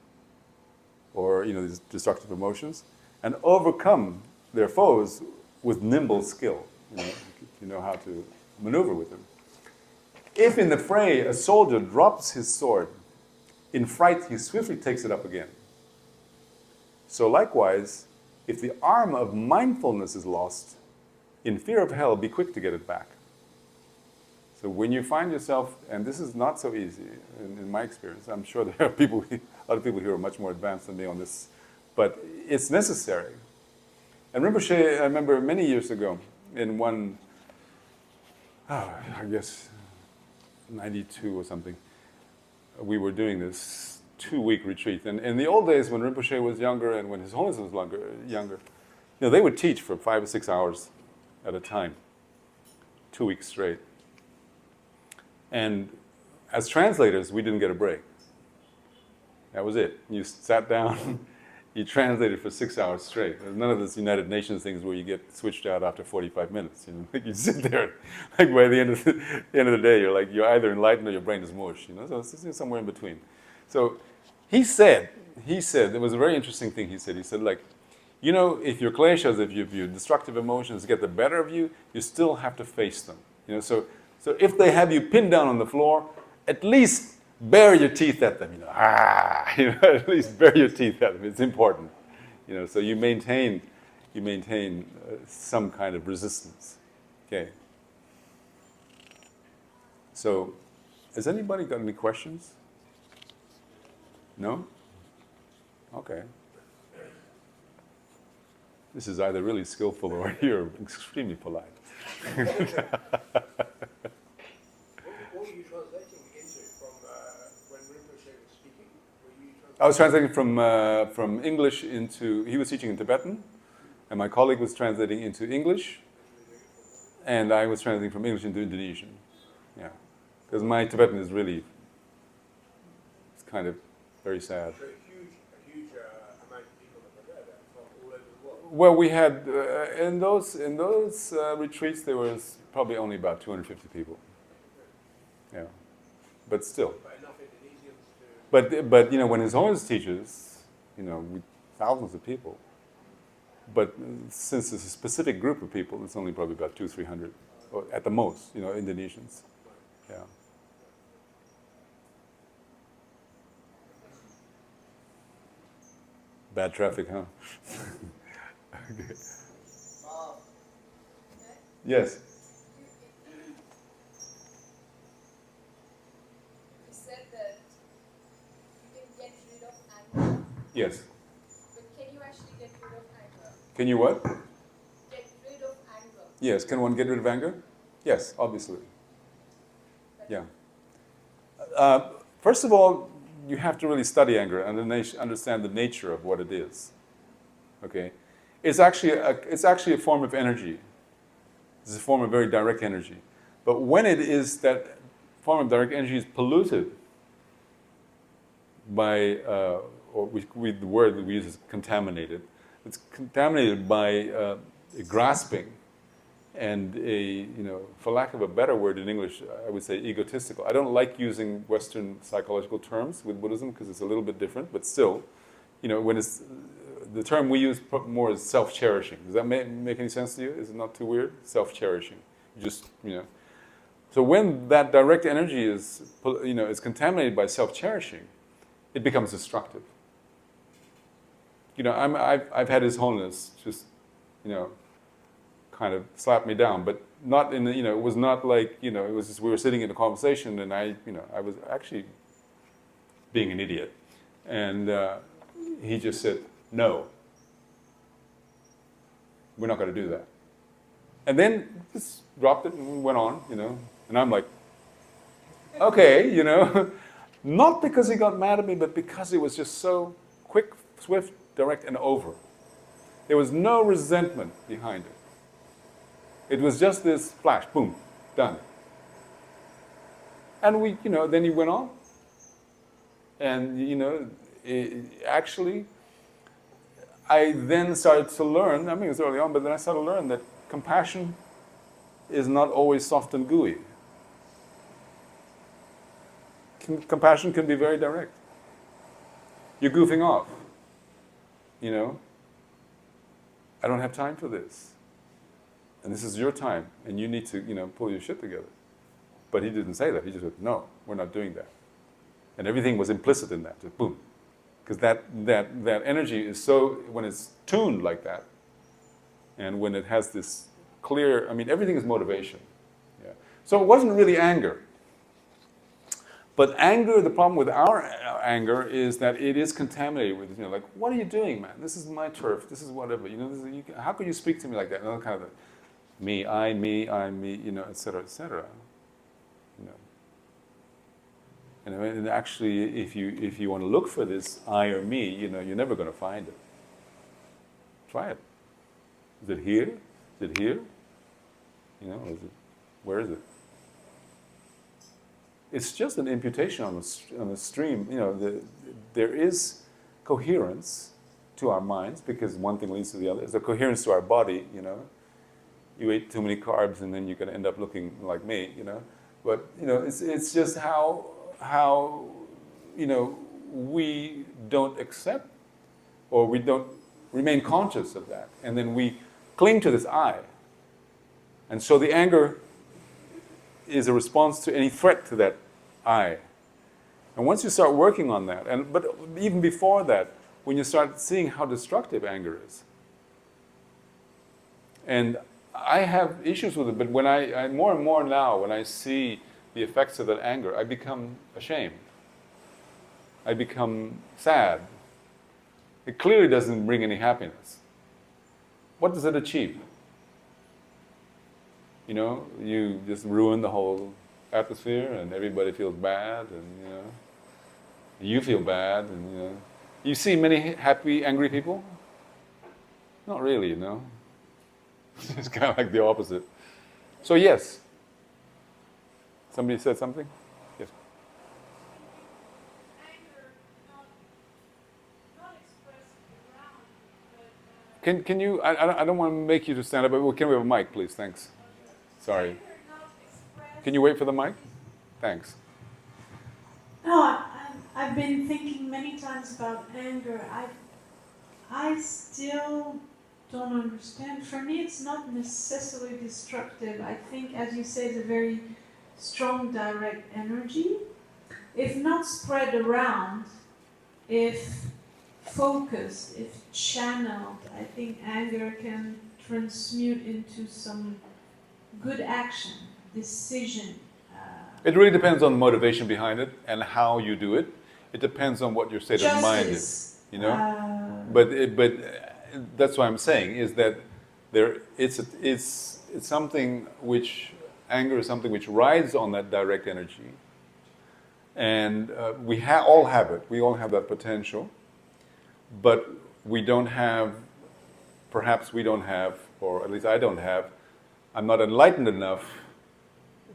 or these destructive emotions, and overcome their foes with nimble skill. You know how to maneuver with them. If in the fray a soldier drops his sword, in fright he swiftly takes it up again. So likewise, if the arm of mindfulness is lost, in fear of hell, be quick to get it back. So when you find yourself, and this is not so easy in my experience, I'm sure there are a lot of people here are much more advanced than me on this, but it's necessary. And Rinpoche, I remember many years ago, in one, I guess 92 or something, we were doing this 2-week retreat. And in the old days when Rinpoche was younger and when His Holiness was younger, they would teach for 5 or 6 hours at a time, 2 weeks straight. And as translators, we didn't get a break. That was it. You sat down, you translated for 6 hours straight. There's none of this United Nations things where you get switched out after 45 minutes. You sit there, like by the end of the day, you're either enlightened or your brain is mush. So it's somewhere in between. So he said, it was a very interesting thing he said. He said, if your kleshas, if your destructive emotions get the better of you, you still have to face them. So if they have you pinned down on the floor, at least bare your teeth at them. At least bare your teeth at them. It's important. So you maintain some kind of resistance. Okay. So, has anybody got any questions? No? Okay. This is either really skillful or you're extremely polite. What were you translating into from when Rinpoche was speaking? I was translating from English into, he was teaching in Tibetan, and my colleague was translating into English, and I was translating from English into Indonesian. Yeah, because my Tibetan is really, it's kind of very sad. So a huge amount of people that were there from all over the world. Well, we had in those retreats there was probably only about 250 people. Yeah, but still. But enough Indonesians to. But you know, when His Holiness teaches, you know, thousands of people. But since it's a specific group of people, it's only probably about 200-300, or at the most, you know, Indonesians. Yeah. Bad traffic, huh? Okay. Yes. You said that you can get rid of anger. Yes. But can you actually get rid of anger? Can you what? Get rid of anger. Yes. Can one get rid of anger? Yes, obviously. Yeah. First of all, you have to really study anger and understand the nature of what it is. Okay, it's actually a form of energy. It's a form of very direct energy. But when it is that form of direct energy is polluted by, or the word that we use is contaminated. It's contaminated by a grasping and a, you know, for lack of a better word in English, I would say egotistical. I don't like using Western psychological terms with Buddhism because it's a little bit different, but still, you know, when it's, the term we use more is self-cherishing. Does that make any sense to you? Is it not too weird? Self-cherishing. Just, you know. So when that direct energy is, you know, is contaminated by self-cherishing, it becomes destructive. You know, I've had His Holiness just, you know, kind of slapped me down, but not in the, you know, it was not like, you know, it was just, we were sitting in a conversation and I was actually being an idiot. And he just said, no, we're not going to do that. And then just dropped it and went on, you know, and I'm like, okay, you know, not because he got mad at me, but because it was just so quick, swift, direct, and over. There was no resentment behind it. It was just this flash, boom, done. And we, you know, then he went on. And, you know, actually, I then started to learn, I mean, it was early on, but then I started to learn that compassion is not always soft and gooey. Compassion can be very direct. You're goofing off. You know, I don't have time for this. And this is your time, and you need to, you know, pull your shit together. But he didn't say that. He just said, no, we're not doing that. And everything was implicit in that, just boom. Because that energy is so, when it's tuned like that, and when it has this clear, I mean, everything is motivation. Yeah. So it wasn't really anger. But anger, the problem with our anger is that it is contaminated with, you know, like, what are you doing, man? This is my turf. This is whatever. You know, how could you speak to me like that? And all kind of me, I'm me, you know, et cetera, you know. And actually, if you want to look for this I or me, you know, you're never going to find it. Try it. Is it here? Is it here? You know, where is it? It's just an imputation on the stream. You know, there is coherence to our minds because one thing leads to the other. There's a coherence to our body, you know. You ate too many carbs and then you're going to end up looking like me, you know. But, you know, it's just how, you know, we don't accept or we don't remain conscious of that. And then we cling to this I. And so the anger is a response to any threat to that I. And once you start working on that, but even before that, when you start seeing how destructive anger is. And I have issues with it, but when I more and more now, when I see the effects of that anger, I become ashamed. I become sad. It clearly doesn't bring any happiness. What does it achieve? You know, you just ruin the whole atmosphere, and everybody feels bad, and you feel bad, and you see many happy, angry people. Not really, It's kind of like the opposite. So yes. Somebody said something? Yes. Anger not expressed around, but Can you? I don't want to make you to stand up, but can we have a mic, please? Thanks. Sorry. anger not expressed. Can you wait for the mic? Thanks. No, I've been thinking many times about anger. I still don't understand. For me, it's not necessarily destructive. I think, as you say, it's a very strong direct energy. If not spread around, if focused, if channeled, I think anger can transmute into some good action, decision. It really depends on the motivation behind it and how you do it. It depends on what your state of mind is, But that's what I'm saying is that it's something which anger is something which rides on that direct energy, and we all have it. We all have that potential, but we don't have. Perhaps we don't have, or at least I don't have. I'm not enlightened enough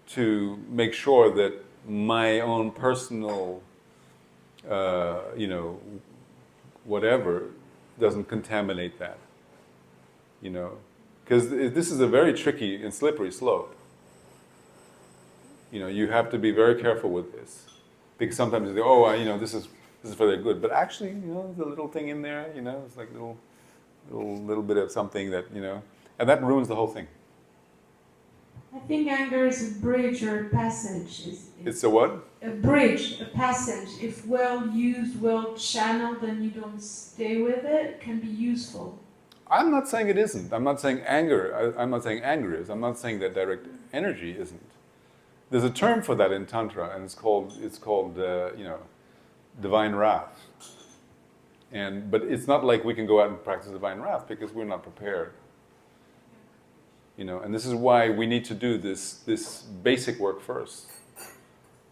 to make sure that my own personal, whatever, doesn't contaminate that. Because this is a very tricky and slippery slope. You have to be very careful with this, because sometimes you think, this is for their good, but actually, there's a little thing in there, it's like little bit of something that and that ruins the whole thing. I think anger is a bridge or a passage. It's a what? A bridge, a passage. If well used, well channeled, and you don't stay with it, can be useful. I'm not saying it isn't. I'm not saying anger. I'm not saying anger is. I'm not saying that direct energy isn't. There's a term for that in Tantra, and it's called divine wrath. But it's not like we can go out and practice divine wrath because we're not prepared. And this is why we need to do this basic work first.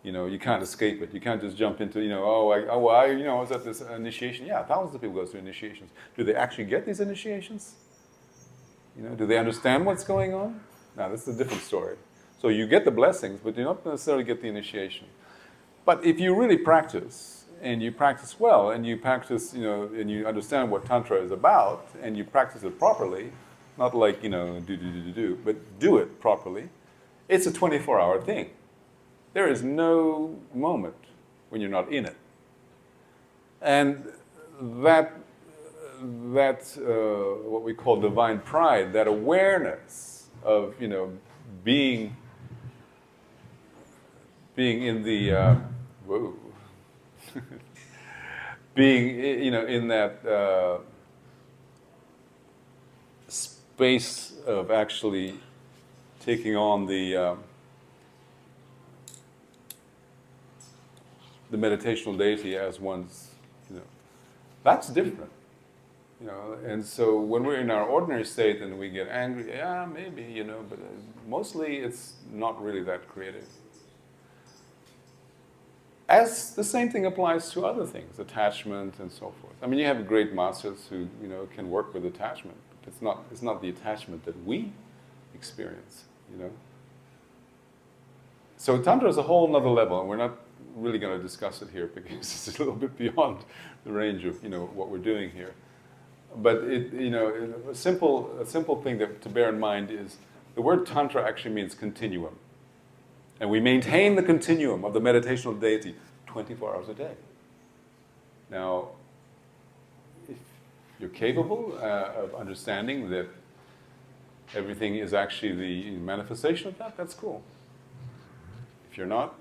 You can't escape it. You can't just jump into, I was at this initiation. Yeah, thousands of people go through initiations. Do they actually get these initiations? Do they understand what's going on? No, this is a different story. So you get the blessings, but you don't necessarily get the initiation. But if you really practice, and you practice well, and you practice, and you understand what Tantra is about, and you practice it properly, not like, but do it properly, it's a 24-hour thing. There is no moment when you're not in it. And that what we call divine pride, that awareness of, being in the, being, in that space of actually taking on the meditational deity as one's, that's different. And so when we're in our ordinary state and we get angry, yeah, maybe, but mostly it's not really that creative. As the same thing applies to other things, attachment and so forth. I mean, you have great masters who, can work with attachment. It's not the attachment that we experience, So Tantra is a whole nother level, and we're not really going to discuss it here because it's a little bit beyond the range of, what we're doing here. But a simple thing to bear in mind is the word Tantra actually means continuum. And we maintain the continuum of the meditational deity 24 hours a day. Now, if you're capable of understanding that everything is actually the manifestation of that, that's cool. If you're not,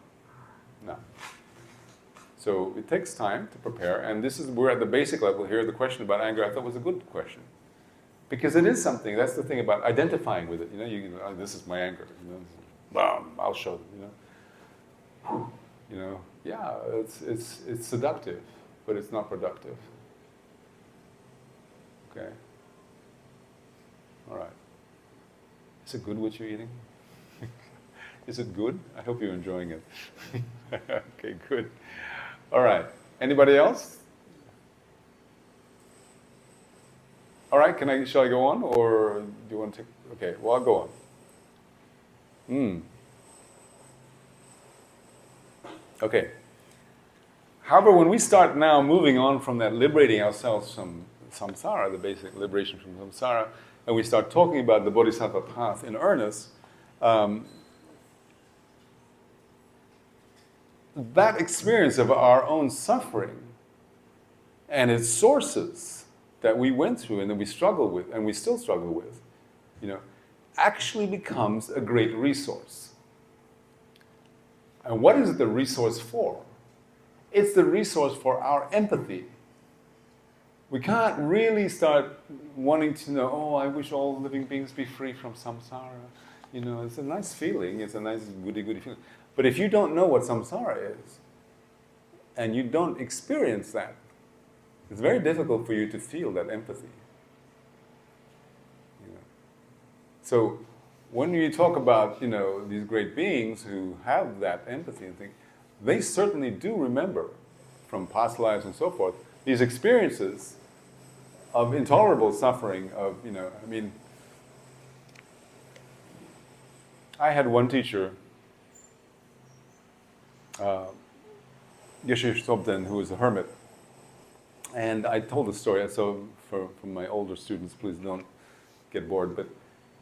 no. So it takes time to prepare, and we're at the basic level here. The question about anger I thought was a good question. Because it is something, that's the thing about identifying with it. This is my anger. I'll show them, Yeah, it's seductive, but it's not productive. Okay? All right. Is it good what you're eating? Is it good? I hope you're enjoying it. Okay, good. All right. Anybody else? All right. Shall I go on, or do you want to take? Okay. Well, I'll go on. Okay. However, when we start now moving on from that, liberating ourselves from samsara, the basic liberation from samsara, and we start talking about the bodhisattva path in earnest, that experience of our own suffering and its sources that we went through and that we struggle with, and we still struggle with, actually becomes a great resource. And what is it the resource for? It's the resource for our empathy. We can't really start wanting to know, oh, I wish all living beings be free from samsara. It's a nice feeling, it's a nice goody feeling. But if you don't know what samsara is, and you don't experience that, it's very difficult for you to feel that empathy. So when you talk about, these great beings who have that empathy and thing, they certainly do remember from past lives and so forth, these experiences of intolerable suffering, I had one teacher, Geshe Sobden, who was a hermit, and I told the story, so for my older students, please don't get bored, but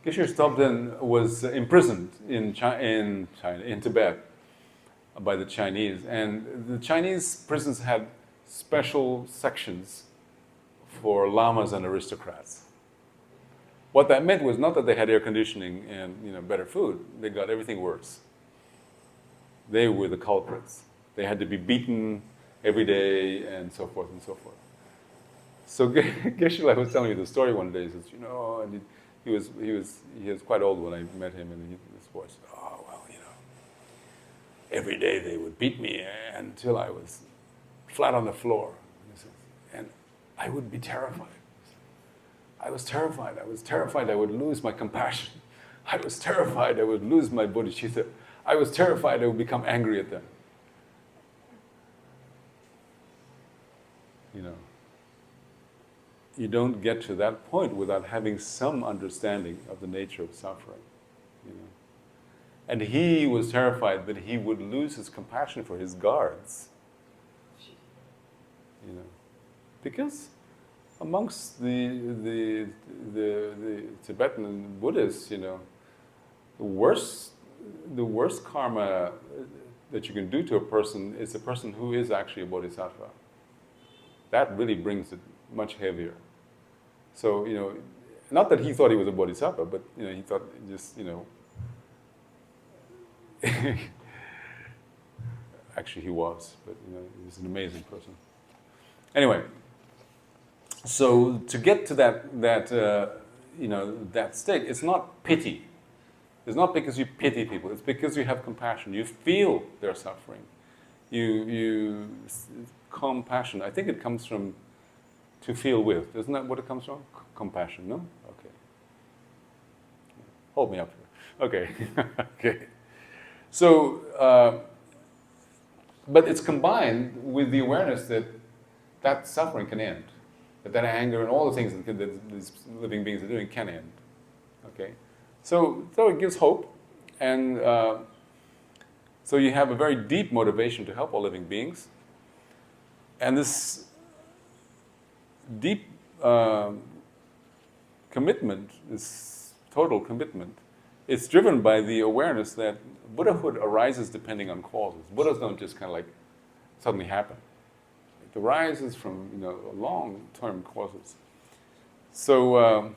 Geshe Sobden was imprisoned in Tibet by the Chinese, and the Chinese prisons had special sections for lamas and aristocrats. What that meant was not that they had air conditioning and better food. They got everything worse. They were the culprits. They had to be beaten every day and so forth and so forth. So Geshe-la was telling me the story one day. He says, and he was quite old when I met him, and his voice, oh well, every day they would beat me until I was flat on the floor. And I would be terrified. I was terrified. I was terrified I would lose my compassion. I was terrified I would lose my bodhicitta. I was terrified I would become angry at them. You don't get to that point without having some understanding of the nature of suffering. And he was terrified that he would lose his compassion for his guards. Because amongst the Tibetan Buddhists, the worst karma that you can do to a person is a person who is actually a bodhisattva. That really brings it much heavier. So, not that he thought he was a bodhisattva, but, he thought just, actually he was, but, he was an amazing person. Anyway, so to get to that state, it's not pity. It's not because you pity people. It's because you have compassion. You feel their suffering. You compassion. I think it comes from to feel with. Isn't that what it comes from? Compassion, no? Okay. Hold me up here. Okay. Okay. So, but it's combined with the awareness that suffering can end. That anger and all the things that these living beings are doing can end. Okay? So it gives hope, and so you have a very deep motivation to help all living beings. And this deep commitment, this total commitment, it's driven by the awareness that Buddhahood arises depending on causes. Buddhas don't just kind of like suddenly happen. It arises from long-term causes. So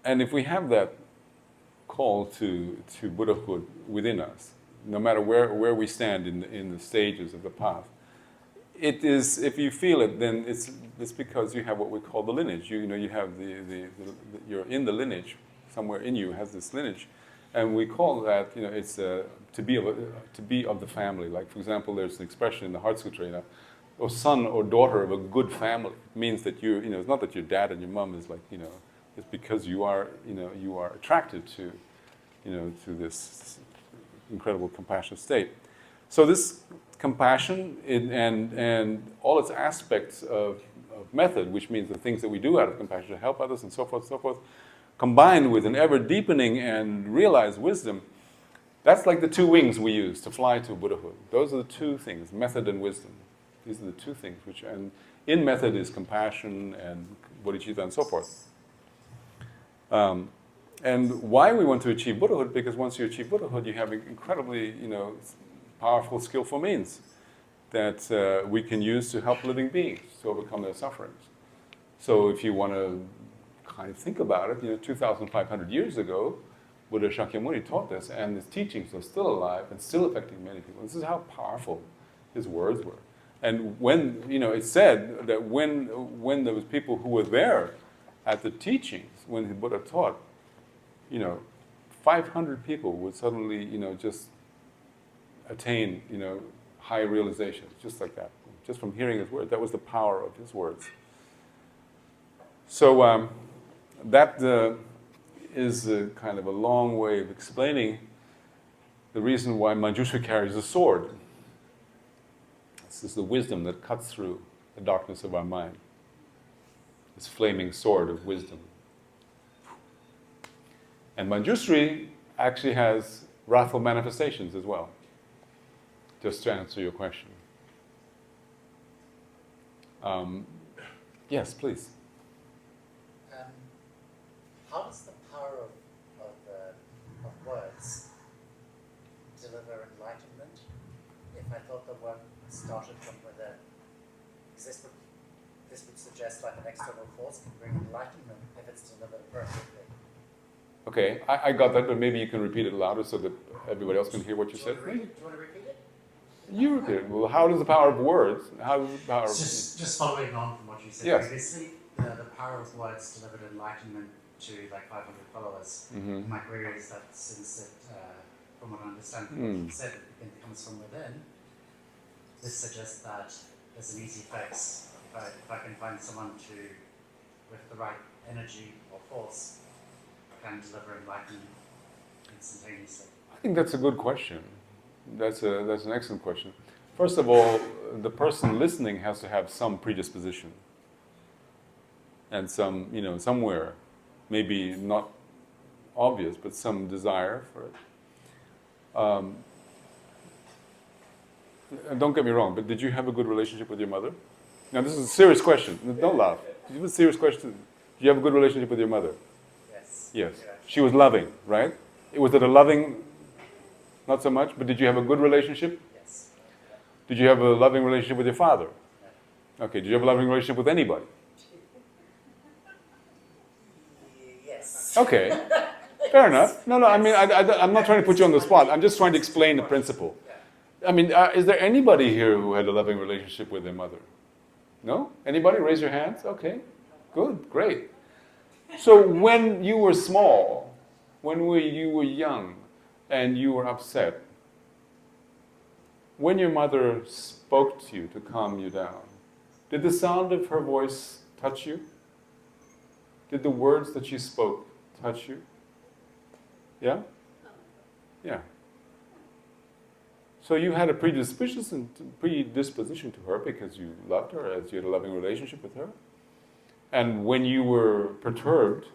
and if we have that call to Buddhahood within us, no matter where we stand in the stages of the path, it is, if you feel it, then it's because you have what we call the lineage. You have you're in the lineage, somewhere in you has this lineage, and we call that it's to be of the family. Like, for example, there's an expression in the Heart Sutra, or son or daughter of a good family. It means that it's not that your dad and your mom is like It's because you are attracted to, to this incredible compassionate state. So this compassion and all its aspects of method, which means the things that we do out of compassion to help others and so forth, combined with an ever deepening and realized wisdom, that's like the two wings we use to fly to Buddhahood. Those are the two things, method and wisdom. These are the two things and in method is compassion and bodhicitta and so forth. And why we want to achieve Buddhahood? Because once you achieve Buddhahood, you have incredibly, powerful, skillful means that we can use to help living beings to overcome their sufferings. So if you want to kind of think about it, 2,500 years ago, Buddha Shakyamuni taught this, and his teachings are still alive and still affecting many people. This is how powerful his words were. And when, it's said that when there was people who were there at the teachings, when the Buddha taught, 500 people would suddenly, just attain, high realizations, just like that, just from hearing his words. That was the power of his words. So that is kind of a long way of explaining the reason why Manjushri carries a sword. This is the wisdom that cuts through the darkness of our mind. This flaming sword of wisdom. And Manjushri actually has wrathful manifestations as well. Just to answer your question. Yes, please. How does the power of words deliver enlightenment? If I thought the word started from within, because this would suggest like an external force can bring enlightenment if it's delivered appropriately. Okay, I got that, but maybe you can repeat it louder so that everybody else can hear what you said. Do you want to repeat it? You repeat it. Well, how does the power of words? How does the power of Just following on from what you said Yes. previously, the power of words delivered enlightenment to like 500 followers. Mhm. My query is that since it, from what I understand from what you said, it comes from within, this suggests that there's an easy fix. If I can find someone with the right energy or force, can deliver enlightenment instantaneously. I think that's a good question. That's an excellent question. First of all, the person listening has to have some predisposition and some, somewhere, maybe not obvious, but some desire for it. And don't get me wrong, but did you have a good relationship with your mother? Now, this is a serious question. Don't laugh. This is a serious question. Did you have a good relationship with your mother? Yes. Yes. She was loving, right? Was it a loving, not so much, but did you have a good relationship? Yes. Did you have a loving relationship with your father? Okay, did you have a loving relationship with anybody? Yes. Okay, fair enough. No, I mean, I'm not trying to put you on the spot. I'm just trying to explain the principle. I mean, is there anybody here who had a loving relationship with their mother? No? Anybody? Raise your hands. Okay, good, great. So when you were small, when you were young, and you were upset, when your mother spoke to you to calm you down, did the sound of her voice touch you? Did the words that she spoke touch you? Yeah? Yeah. So you had a predisposition to her because you loved her, as you had a loving relationship with her. And when you were perturbed,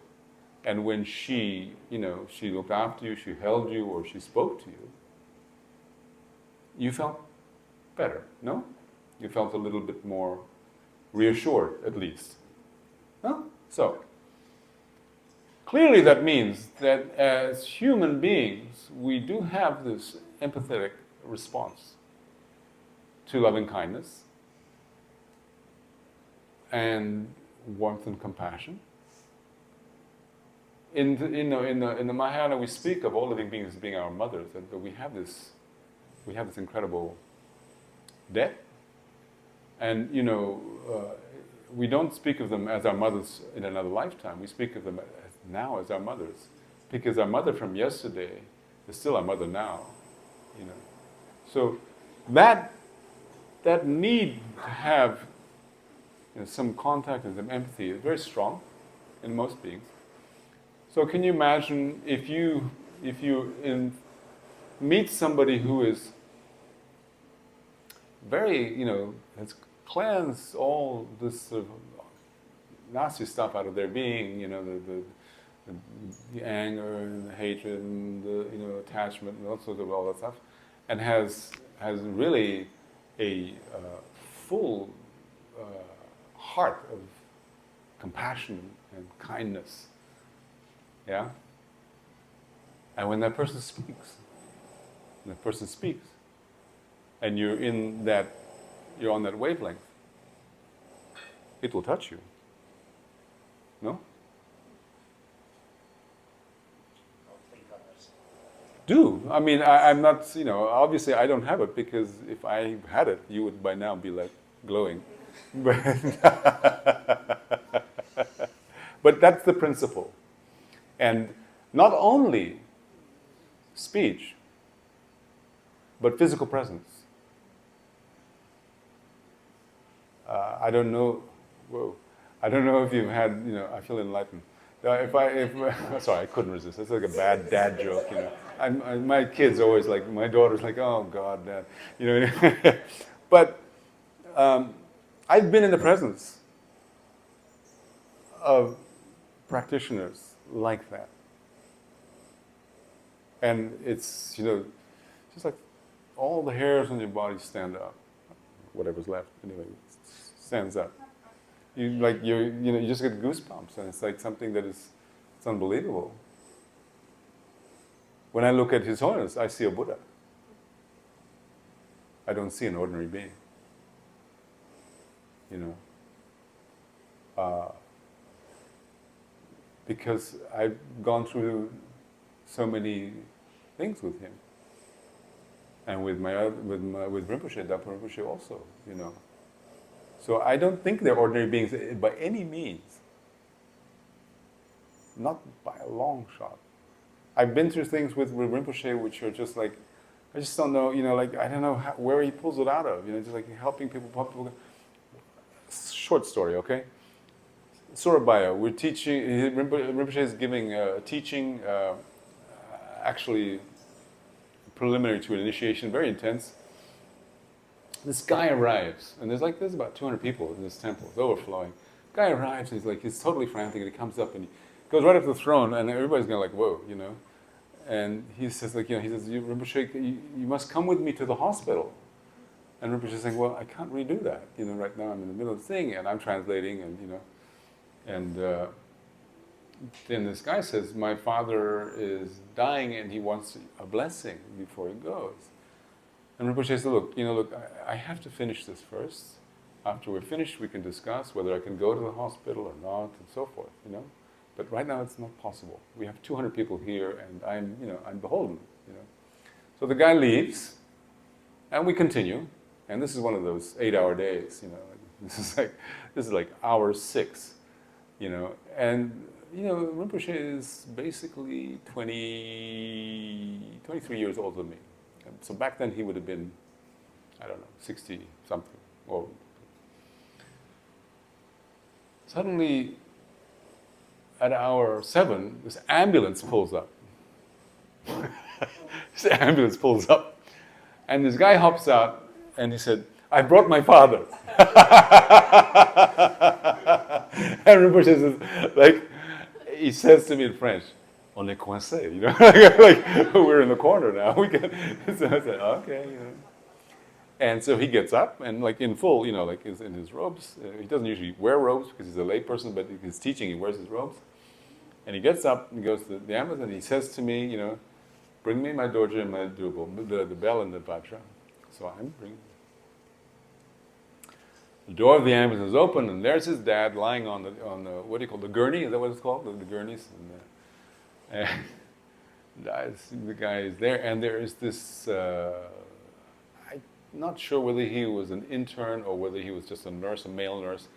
and when she, she looked after you, she held you, or she spoke to you, you felt better, no? You felt a little bit more reassured, at least. No? So, clearly that means that as human beings, we do have this empathetic response to loving kindness and warmth and compassion. In the Mahayana, we speak of all living beings as being our mothers, but we have this incredible debt, and we don't speak of them as our mothers in another lifetime. We speak of them now as our mothers, because our mother from yesterday is still our mother now. So that need to have some contact and some empathy is very strong in most beings. So can you imagine if you meet somebody who is very, has cleansed all this sort of nasty stuff out of their being, the anger and the hatred and the attachment and all that stuff, and has really a full heart of compassion and kindness. Yeah? And when that person speaks, and you're on that wavelength, it will touch you. No? Do. I mean, I'm not, obviously I don't have it, because if I had it, you would by now be like glowing. But that's the principle. And not only speech, but physical presence. I don't know if you've had, I feel enlightened. Sorry, I couldn't resist. It's like a bad dad joke, my kids always like, my daughter's like, oh God, Dad, But I've been in the presence of practitioners like that. And it's, just like all the hairs on your body stand up. Whatever's left, anyway, stands up. You just get goosebumps, and it's like something that it's unbelievable. When I look at His Holiness, I see a Buddha. I don't see an ordinary being. Because I've gone through so many things with him, and with Rinpoche, Dagpo Rinpoche also, So I don't think they're ordinary beings by any means. Not by a long shot. I've been through things with Rinpoche which are just like, I just don't know, I don't know where he pulls it out of, just like helping people. Short story, okay? Surabaya, we're teaching, Rinpoche is giving a teaching, actually preliminary to an initiation, very intense. This guy arrives, and there's about 200 people in this temple, it's overflowing. Guy arrives, and he's totally frantic, and he comes up, and he goes right up to the throne, and everybody's going like, whoa, And he says, Rinpoche, you must come with me to the hospital. And Rinpoche is saying, well, I can't really do that. Right now I'm in the middle of the thing, and I'm translating, and then this guy says, my father is dying, and he wants a blessing before he goes. And Rinpoche says, look, I have to finish this first. After we're finished, we can discuss whether I can go to the hospital or not, and so forth, But right now it's not possible. We have 200 people here, and I'm beholden, So the guy leaves, and we continue. And this is one of those 8-hour days, This is like hour 6, And, Rinpoche is basically 23 years older than me. And so back then he would have been, 60-something. Or suddenly, at hour 7, this ambulance pulls up. And this guy hops out, and he said, I brought my father. And Rinpoche says, he says to me in French, on est coincé, we're in the corner now. So I said, okay, And so he gets up, and in full, he's in his robes. He doesn't usually wear robes because he's a lay person, but he's teaching, he wears his robes. And he gets up and goes to the ambulance, and he says to me, bring me my dorje and my durbo, the bell and the vajra. So I'm bringing. The door of the ambulance is open, and there's his dad lying on the what do you call the gurney? Is that what it's called? The gurneys. And the guy is there, and there is this. I'm not sure whether he was an intern or whether he was just a nurse, a male nurse.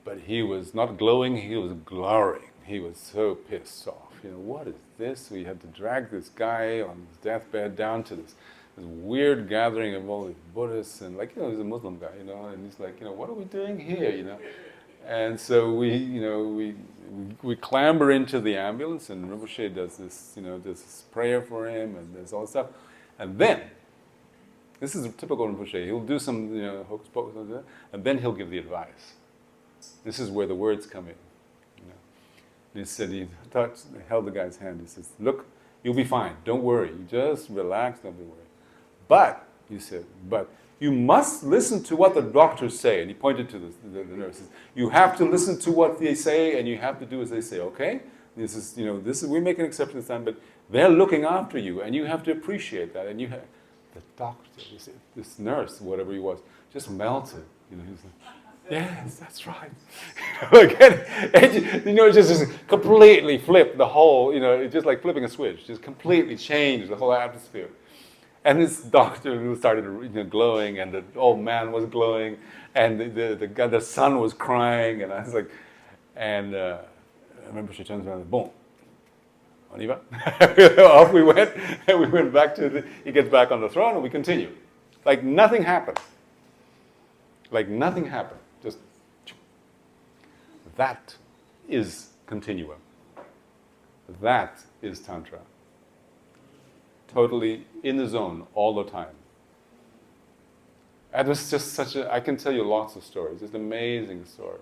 But he was not glowing; he was glowering. He was so pissed off. What is this? We had to drag this guy on his deathbed down to this weird gathering of all these Buddhists, and he's a Muslim guy, and he's like, what are we doing here, And so we clamber into the ambulance, and Rinpoche does this, does this prayer for him, and there's all this stuff. And then, this is a typical Rinpoche, he'll do some, hocus pocus, and then he'll give the advice. This is where the words come in. And he said, he held the guy's hand, he says, look, you'll be fine, don't worry, you just relax, don't be worried. But, he said, but you must listen to what the doctors say. And he pointed to the nurses. You have to listen to what they say, and you have to do as they say, okay? This is, we make an exception this time, but they're looking after you, and you have to appreciate that. And you have, the doctor, this nurse, whatever he was, just melted. He's like, yes, that's right. It just completely flipped the whole, it's just like flipping a switch, just completely changed the whole atmosphere. And this doctor started glowing, and the old man was glowing, and the son was crying, and I was like, and I remember she turns around and boom, on y va. Off we went, and we went back he gets back on the throne, and we continue. Like nothing happened. Like nothing happened. Just, that is continuum. That is Tantra. Totally in the zone all the time. And it was just I can tell you lots of stories, just amazing stories.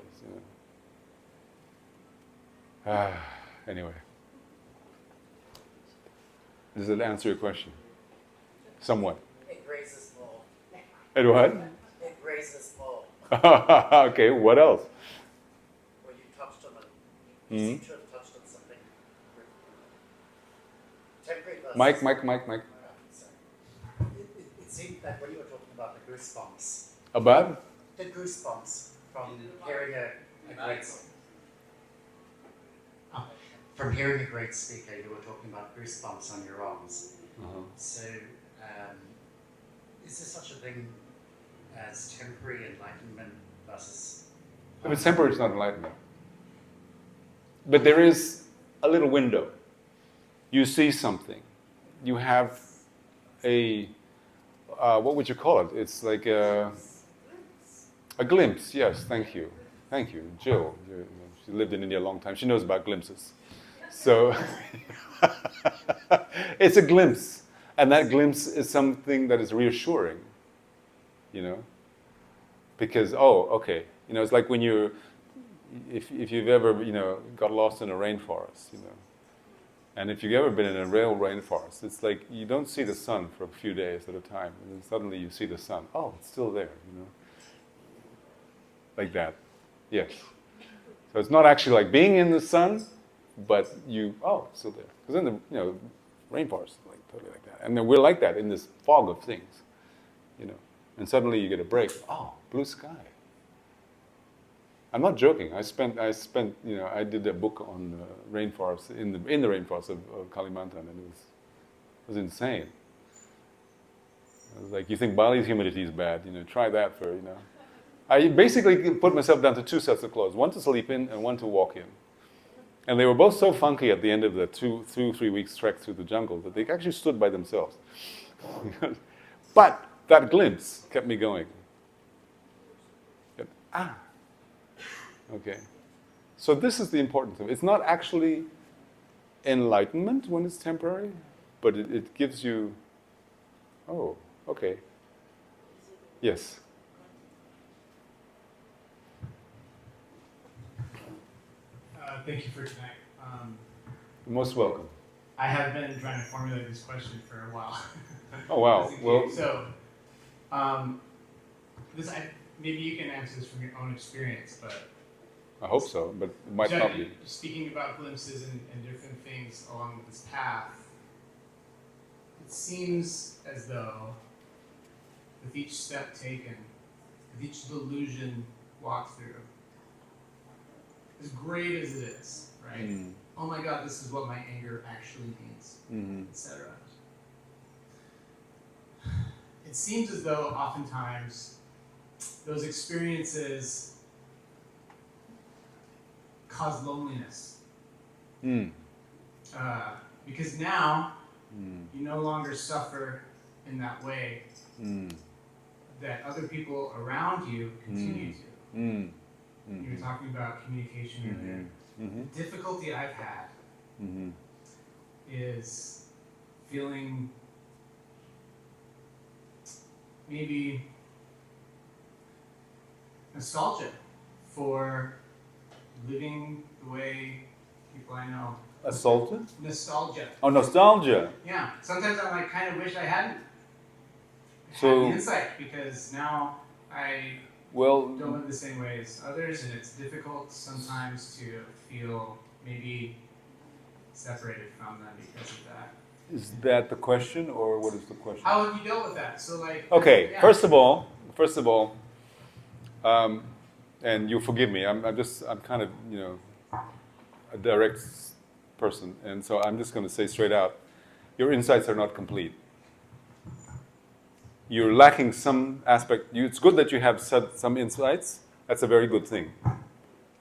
Anyway. Does it answer your question? Somewhat. It raises more. And what? It raises more. Okay, what else? Well, you touched on it. You seem to have touched on something. Temporary versus... Mike. Sorry. It seemed that when you were talking about the goosebumps... About? The goosebumps from hearing a great... From hearing a great speaker, you were talking about goosebumps on your arms. Uh-huh. So, is there such a thing as temporary enlightenment versus... If it's temporary, it's not enlightenment. But there is a little window. You see something. You have a, what would you call it? It's like a glimpse. Yes, thank you. Thank you. Jill, she lived in India a long time. She knows about glimpses. So, it's a glimpse. And that glimpse is something that is reassuring, Because, okay. It's like when if you've ever, got lost in a rainforest, And if you've ever been in a real rainforest, it's like you don't see the sun for a few days at a time, and then suddenly you see the sun. Oh, it's still there, Like that. Yes. So it's not actually like being in the sun, but it's still there. Because in the, rainforest is like totally like that. And then we're like that in this fog of things, And suddenly you get a break. Oh, blue sky. I'm not joking. I spent. I did a book on rainforests in the rainforest of Kalimantan, and it was insane. I was like, you think Bali's humidity is bad? Try that for. I basically put myself down to 2 sets of clothes: one to sleep in and one to walk in. And they were both so funky at the end of the 3 weeks trek through the jungle that they actually stood by themselves. But that glimpse kept me going. Okay. So this is the important thing. It's not actually enlightenment when it's temporary, but it gives you, okay. Yes. Thank you for tonight. You're most welcome. I have been trying to formulate this question for a while. Oh, wow. Well, so, maybe you can answer this from your own experience, but I hope so, but it might not be. Speaking about glimpses and different things along this path, it seems as though with each step taken, with each delusion walked through, as great as it is, right? Oh my God, this is what my anger actually means, etc. It seems as though oftentimes those experiences cause loneliness. Because now you no longer suffer in that way that other people around you continue to. You were talking about communication earlier. The difficulty I've had is feeling maybe nostalgia for living the way people I know. Assaulted? Nostalgia. Oh, nostalgia. Yeah. Sometimes I like kind of wish I hadn't So- had the insight, because now I Well, don't live the same way as others, and it's difficult sometimes to feel maybe separated from them because of that. is that the question, or what is the question? How have you dealt with that? So like. Okay, yeah. first of all, and you'll forgive me. I'm kind of, a direct person, and so I'm just going to say straight out, your insights are not complete. You're lacking some aspect. It's good that you have some insights. That's a very good thing,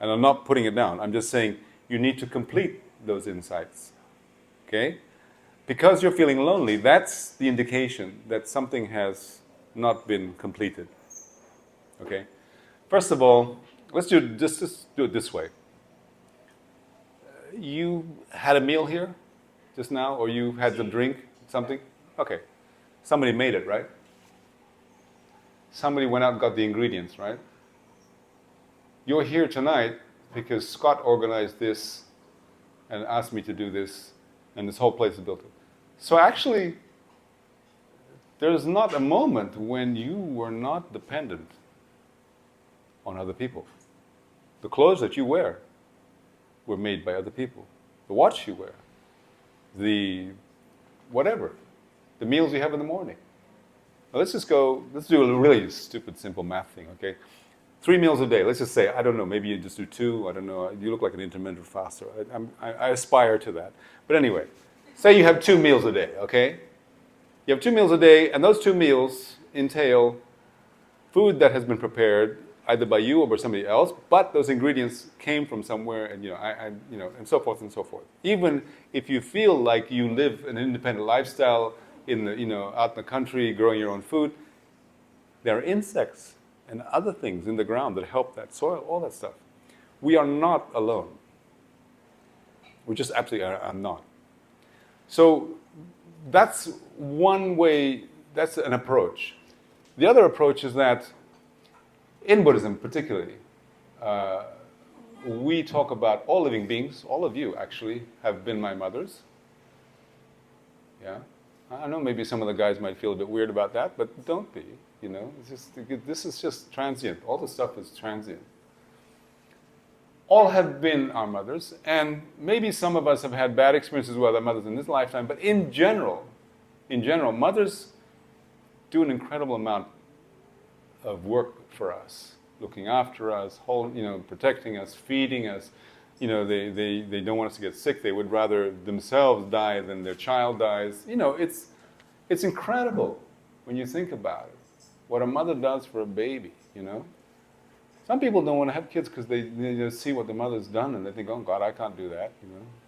and I'm not putting it down. I'm just saying you need to complete those insights. Okay, because you're feeling lonely. That's the indication that something has not been completed. Okay. First of all, let's do just do it this way. You had a meal here just now, or you had some drink, something? Okay. Somebody made it, right? Somebody went out and got the ingredients, right? You're here tonight because Scott organized this and asked me to do this, and this whole place is built. So actually, there's not a moment when you were not dependent on other people. The clothes that you wear were made by other people. The watch you wear, the whatever, the meals you have in the morning. Now let's do a really stupid, simple math thing, okay? 3 meals a day, let's just say, I don't know, maybe you just do 2, I don't know, you look like an intermittent faster. I aspire to that. But anyway, say you have 2 meals a day, okay? You have 2 meals a day, and those 2 meals entail food that has been prepared either by you or by somebody else, but those ingredients came from somewhere, and and so forth and so forth. Even if you feel like you live an independent lifestyle in the out in the country, growing your own food, there are insects and other things in the ground that help that soil, all that stuff. We are not alone. We just absolutely are not. So that's one way. That's an approach. The other approach is that in Buddhism particularly, we talk about all living beings. All of you actually have been my mothers. Yeah, I know maybe some of the guys might feel a bit weird about that, but don't be. This is just transient. All this stuff is transient. All have been our mothers, and maybe some of us have had bad experiences with our mothers in this lifetime. But in general, mothers do an incredible amount of work for us, looking after us, protecting us, feeding us. They don't want us to get sick. They would rather themselves die than their child dies. It's incredible when you think about it, what a mother does for a baby. Some people don't want to have kids because they just see what the mother's done and they think, oh God, I can't do that.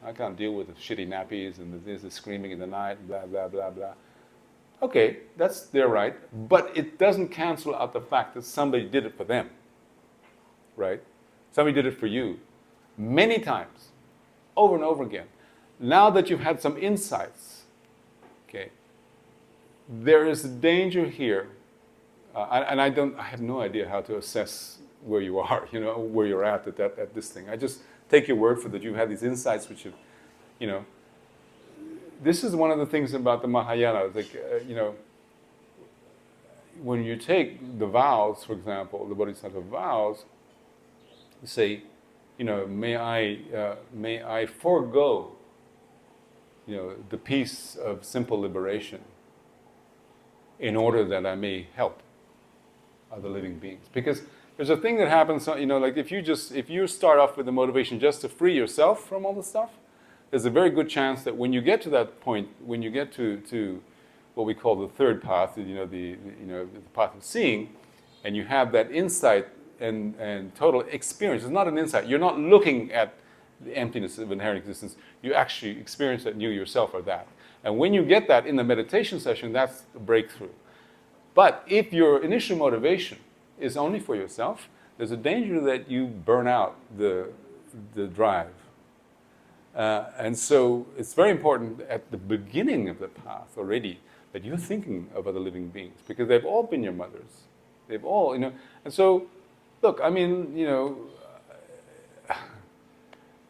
I can't deal with the shitty nappies and the screaming in the night, blah blah blah blah. Okay, that's their right, but it doesn't cancel out the fact that somebody did it for them, right? Somebody did it for you many times, over and over again. Now that you've had some insights, okay, there is a danger here, and I have no idea how to assess where you are, where you're at this thing. I just take your word for that. You've had these insights, which have, this is one of the things about the Mahayana. When you take the vows, for example, the Bodhisattva vows, you say, may I forego, the peace of simple liberation in order that I may help other living beings. Because there's a thing that happens, like if you start off with the motivation just to free yourself from all the stuff, there's a very good chance that when you get to that point, when you get to what we call the third path, the path of seeing, and you have that insight and total experience. It's not an insight. You're not looking at the emptiness of inherent existence. You actually experience that you yourself are that. And when you get that in the meditation session, that's the breakthrough. But if your initial motivation is only for yourself, there's a danger that you burn out the drive. And so it's very important at the beginning of the path already that you're thinking of other living beings, because they've all been your mothers. They've all, and so, look, I mean,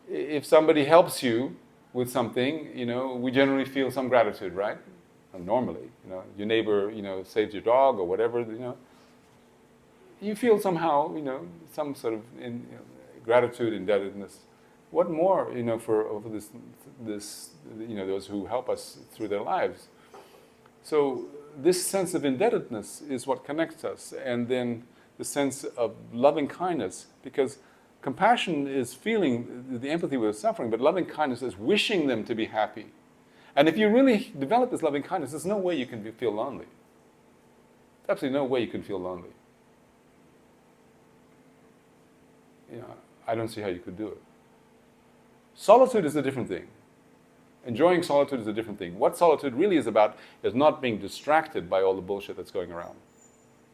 if somebody helps you with something, we generally feel some gratitude, right? Normally, your neighbor, saves your dog or whatever, you feel somehow, some sort of gratitude, indebtedness. What more, for this, those who help us through their lives. So this sense of indebtedness is what connects us, and then the sense of loving kindness, because compassion is feeling the empathy with the suffering, but loving kindness is wishing them to be happy. And if you really develop this loving kindness, there's no way you can feel lonely. There's absolutely no way you can feel lonely. I don't see how you could do it. Solitude is a different thing. Enjoying solitude is a different thing. What solitude really is about is not being distracted by all the bullshit that's going around.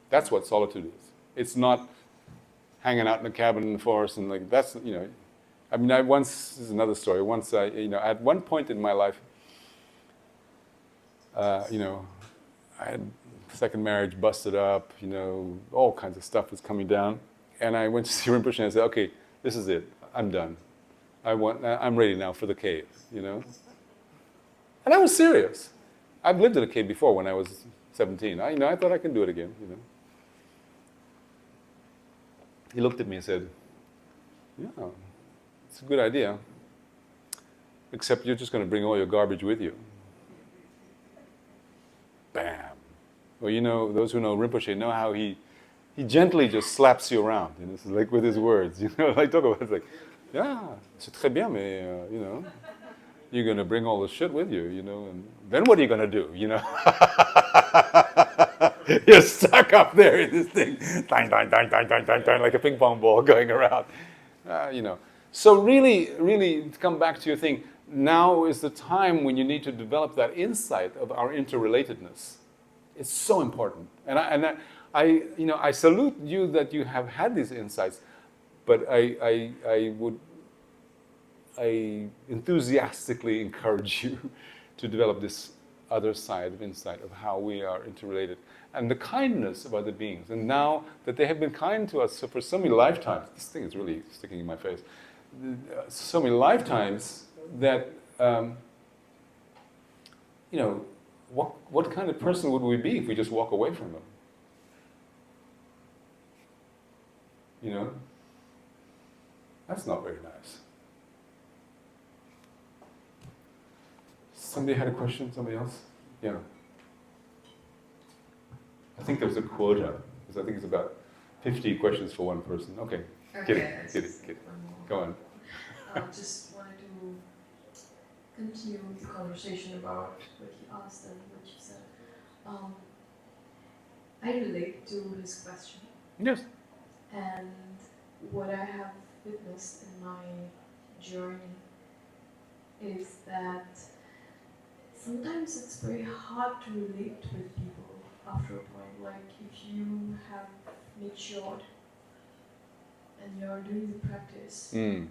That's what solitude is. It's not hanging out in a cabin in the forest and that's, I mean, this is another story. Once at one point in my life, I had second marriage busted up, all kinds of stuff was coming down. And I went to see Rinpoche and I said, okay, this is it. I'm done. I'm ready now for the cave, And I was serious. I've lived in a cave before when I was 17. I thought I can do it again, He looked at me and said, yeah, it's a good idea, except you're just going to bring all your garbage with you. Bam. Well, those who know Rinpoche know how he gently just slaps you around, it's like with his words, talk about it's like, yeah, c'est très bien, mais, you're going to bring all the shit with you, and then what are you going to do, You're stuck up there in this thing, dang, dang, dang, dang, dang, dang, dang, like a ping pong ball going around, So really, really, to come back to your thing, now is the time when you need to develop that insight of our interrelatedness. It's so important, and I salute you that you have had these insights, but I enthusiastically encourage you to develop this other side of insight of how we are interrelated and the kindness of other beings. And now that they have been kind to us for so many lifetimes, this thing is really sticking in my face, so many lifetimes that, what kind of person would we be if we just walk away from them? That's not very nice. Somebody had a question? Somebody else? Yeah. I think there was a quota, because I think it's about 50 questions for one person. Okay. Kidding. Go on. I just wanted to continue the conversation about what he asked and what you said. I relate to his question. Yes. And what I have witnessed in my journey is that sometimes it's very hard to relate with people after a point. Like if you have matured and you're doing the practice, and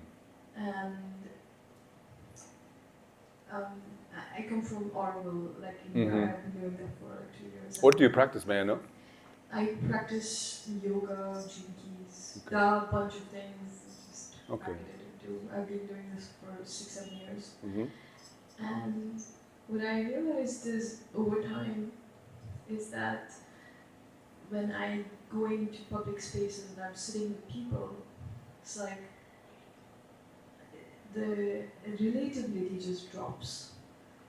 I come from Orwell, like where I've been doing that for 2 years. What do you practice, may I know? I practice yoga, jinkies, there are a bunch of things. Just I've been doing this for 6-7 years. And what I realized is over time is that when I go into public spaces and I'm sitting with people, it's like the relatability just drops.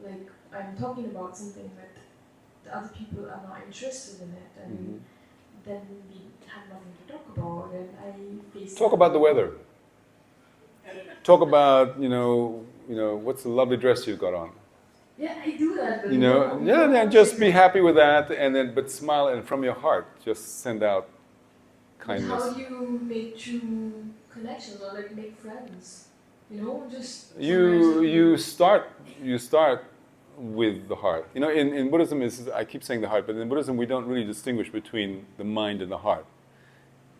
Like I'm talking about something that the other people are not interested in it, and then we have nothing to talk about, and I face. Talk about the weather. Talk about what's the lovely dress you've got on. Yeah, I do that. But just be happy with that, but smile, and from your heart, just send out kindness. How do you make true connections or like make friends? Just you start with the heart. In Buddhism, I keep saying the heart, but in Buddhism we don't really distinguish between the mind and the heart.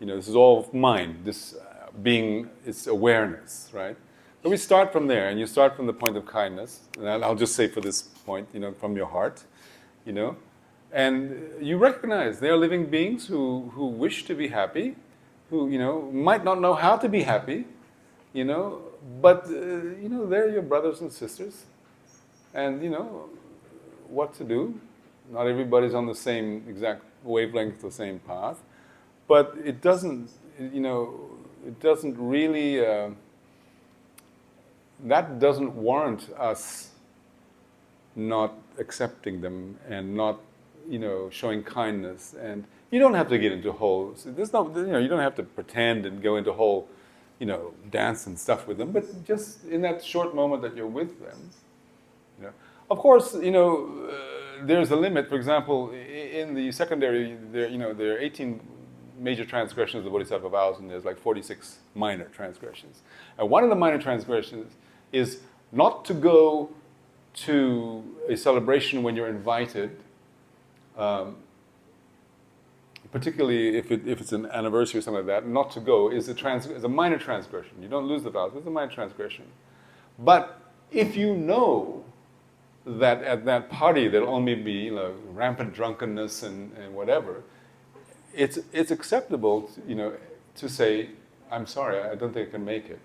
This is all mind. This being, it's awareness, right? So we start from there, and you start from the point of kindness. And I'll just say for this point, from your heart, and you recognize they are living beings who wish to be happy, who might not know how to be happy, but they're your brothers and sisters, and what to do. Not everybody's on the same exact wavelength, the same path, but it doesn't really. That doesn't warrant us not accepting them and not, showing kindness. And you don't have to get into whole. There's no, you don't have to pretend and go into whole, dance and stuff with them. But just in that short moment that you're with them, Of course, there's a limit. For example, in the secondary, there are 18 major transgressions of the Bodhisattva vows, and there's like 46 minor transgressions. And one of the minor transgressions is not to go to a celebration when you're invited, particularly if it's an anniversary or something like that. Not to go is a minor transgression. You don't lose the vows, it's a minor transgression. But if you know that at that party there'll only be rampant drunkenness and whatever, it's acceptable to say, I'm sorry, I don't think I can make it.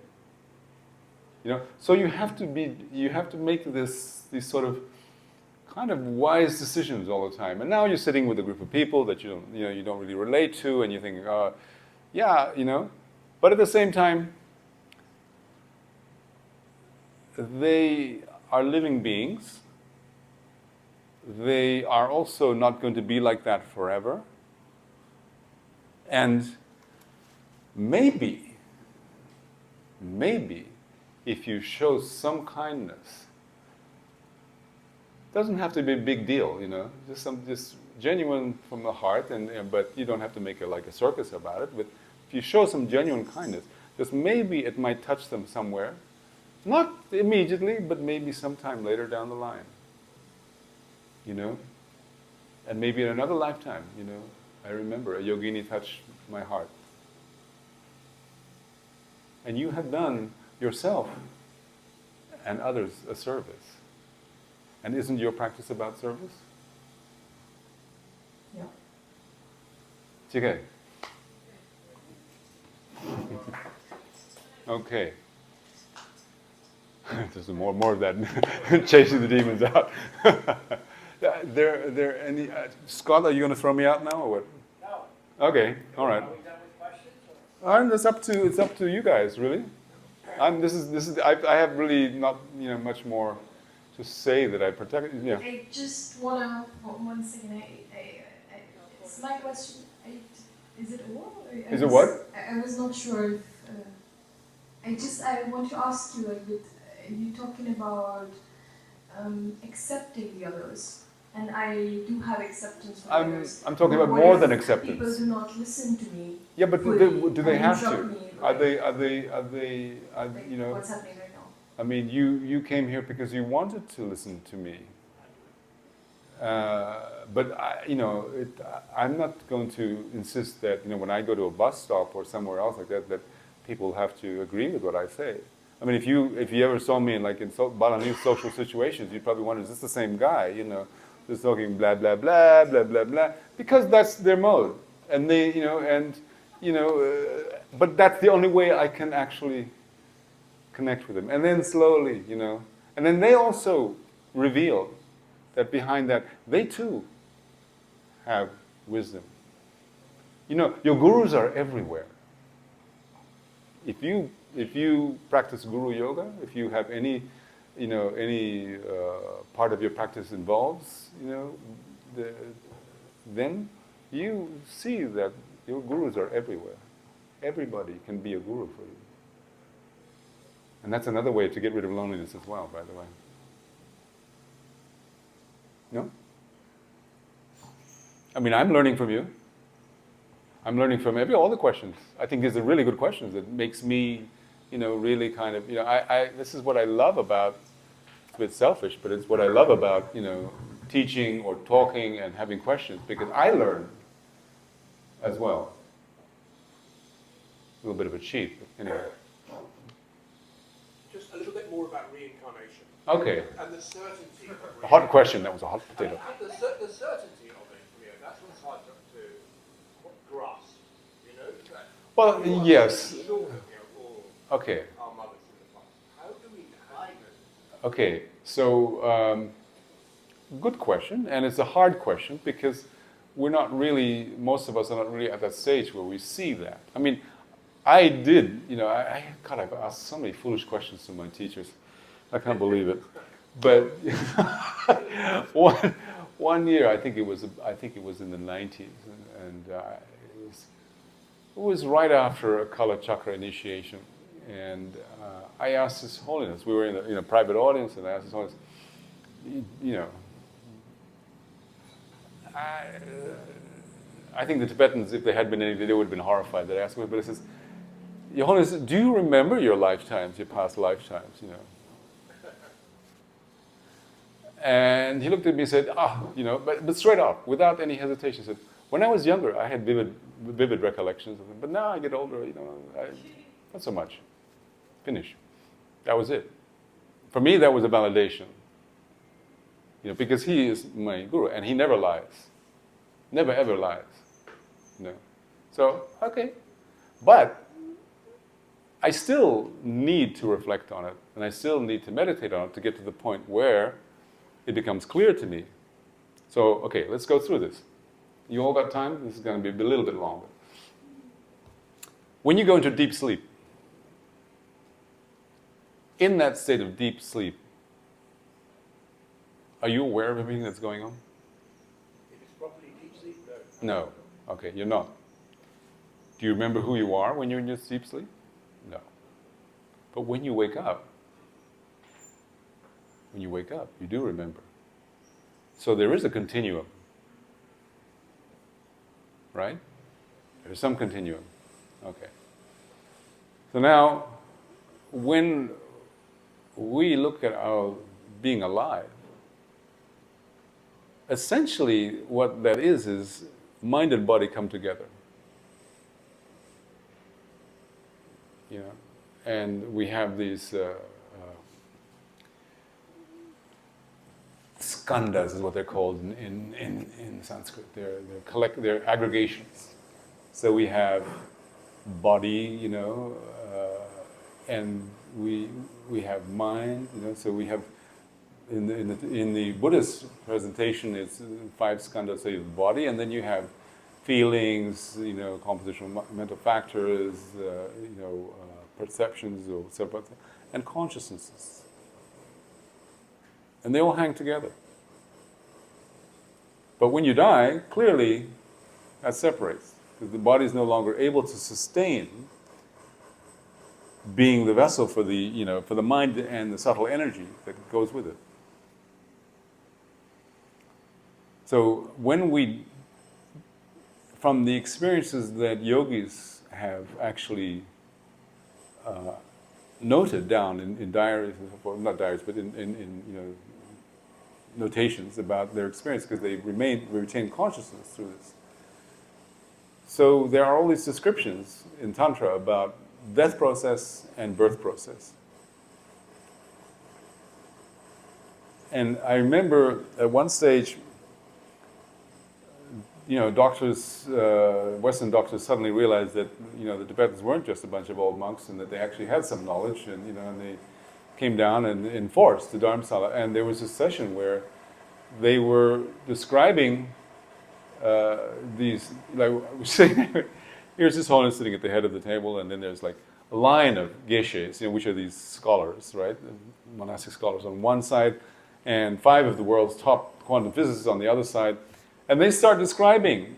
So you have to make these sort of kind of wise decisions all the time. And now you're sitting with a group of people that you don't really relate to, and you think, but at the same time, they are living beings. They are also not going to be like that forever. And maybe, if you show some kindness, it doesn't have to be a big deal, just genuine from the heart, but you don't have to make it like a circus about it. But if you show some genuine kindness, just maybe it might touch them somewhere. Not immediately, but maybe sometime later down the line. And maybe in another lifetime, I remember a yogini touched my heart. And you have done yourself and others a service. And isn't your practice about service? Yeah. Okay. Okay. There's more of that chasing the demons out. There any Scott? Are you going to throw me out now or what? No. Okay. All right. Are we done with questions? It's up to you guys, really. I have really not much more to say that I protect. I just wanna one second. It's my question. Is it all? Is it what? I was not sure if. I want to ask you a bit. You're talking about accepting the others, and I do have acceptance for others. I'm talking about What more if than acceptance. People do not listen to me. Yeah, but do they have to? Me, Are they? What's happening right now? I mean, you came here because you wanted to listen to me. But I'm not going to insist that when I go to a bus stop or somewhere else like that people have to agree with what I say. I mean, if you ever saw me in Balinese social situations, you'd probably wonder, is this the same guy? Just talking blah blah blah blah blah blah, because that's their mode, and they but that's the only way I can actually connect with them. And then slowly, and then they also reveal that behind that they too have wisdom. Your gurus are everywhere. If you practice guru yoga, if you have any part of your practice involves, then you see that your gurus are everywhere. Everybody can be a guru for you. And that's another way to get rid of loneliness as well, by the way. No? I mean, I'm learning from you. I'm learning from all the questions. I think these are really good questions that makes me, really kind of, this is what I love about, it's a bit selfish, but it's what I love about, teaching or talking and having questions, because I learn as well. A little bit of a cheat, but anyway. Just a little bit more about reincarnation. Okay. And the certainty of A hot question, that was a hot potato. The certainty of it, that's what's hard to grasp, that Well, we are yes. so sure of, all Okay. our mothers in the past. How do we know? Okay, so good question, and it's a hard question because we're not really, most of us are not really at that stage where we see that. I mean, I did, God, I've asked so many foolish questions to my teachers. I can't believe it. But one year, I think it was in the 90s, and it was right after a color chakra initiation, and I asked His Holiness. We were in a private audience, and I asked His Holiness, I think the Tibetans, if they had been any, they would have been horrified that I asked him. But he says, Your Holiness, do you remember your lifetimes, your past lifetimes? And he looked at me and said, but straight off, without any hesitation, said, when I was younger, I had vivid recollections of them, but now I get older, not so much. Finish. That was it. For me, that was a validation. Because he is my guru, and he never lies. Never ever lies. So, okay. But I still need to reflect on it, and I still need to meditate on it to get to the point where it becomes clear to me. So, okay, let's go through this. You all got time? This is going to be a little bit longer. When you go into deep sleep, in that state of deep sleep, are you aware of everything that's going on? If it's properly deep sleep, no. No. Okay, you're not. Do you remember who you are when you're in your deep sleep? No. But when you wake up, you do remember. So there is a continuum. Right? There's some continuum. Okay. So now, when we look at our being alive, essentially what that is mind and body come together. And we have these skandhas is what they're called in Sanskrit. They're aggregations. So we have body, and we have mind, So we have in the Buddhist presentation, it's 5 skandhas. So you have the body, and then you have feelings, composition of mental factors, perceptions, or so forth, and consciousnesses. And they all hang together. But when you die, clearly that separates, because the body is no longer able to sustain being the vessel for the mind and the subtle energy that goes with it. So when from the experiences that yogis have actually noted down in diaries and so forth, not diaries, but in notations about their experience, because they retain consciousness through this. So there are all these descriptions in Tantra about death process and birth process. And I remember at one stage, doctors, Western doctors suddenly realized that, the Tibetans weren't just a bunch of old monks, and that they actually had some knowledge, and, and they came down and enforced the Dharamsala. And there was a session where they were describing these, like, here's His Holiness sitting at the head of the table, and then there's like a line of geshes, which are these scholars, right? Monastic scholars on one side, and 5 of the world's top quantum physicists on the other side. And they start describing,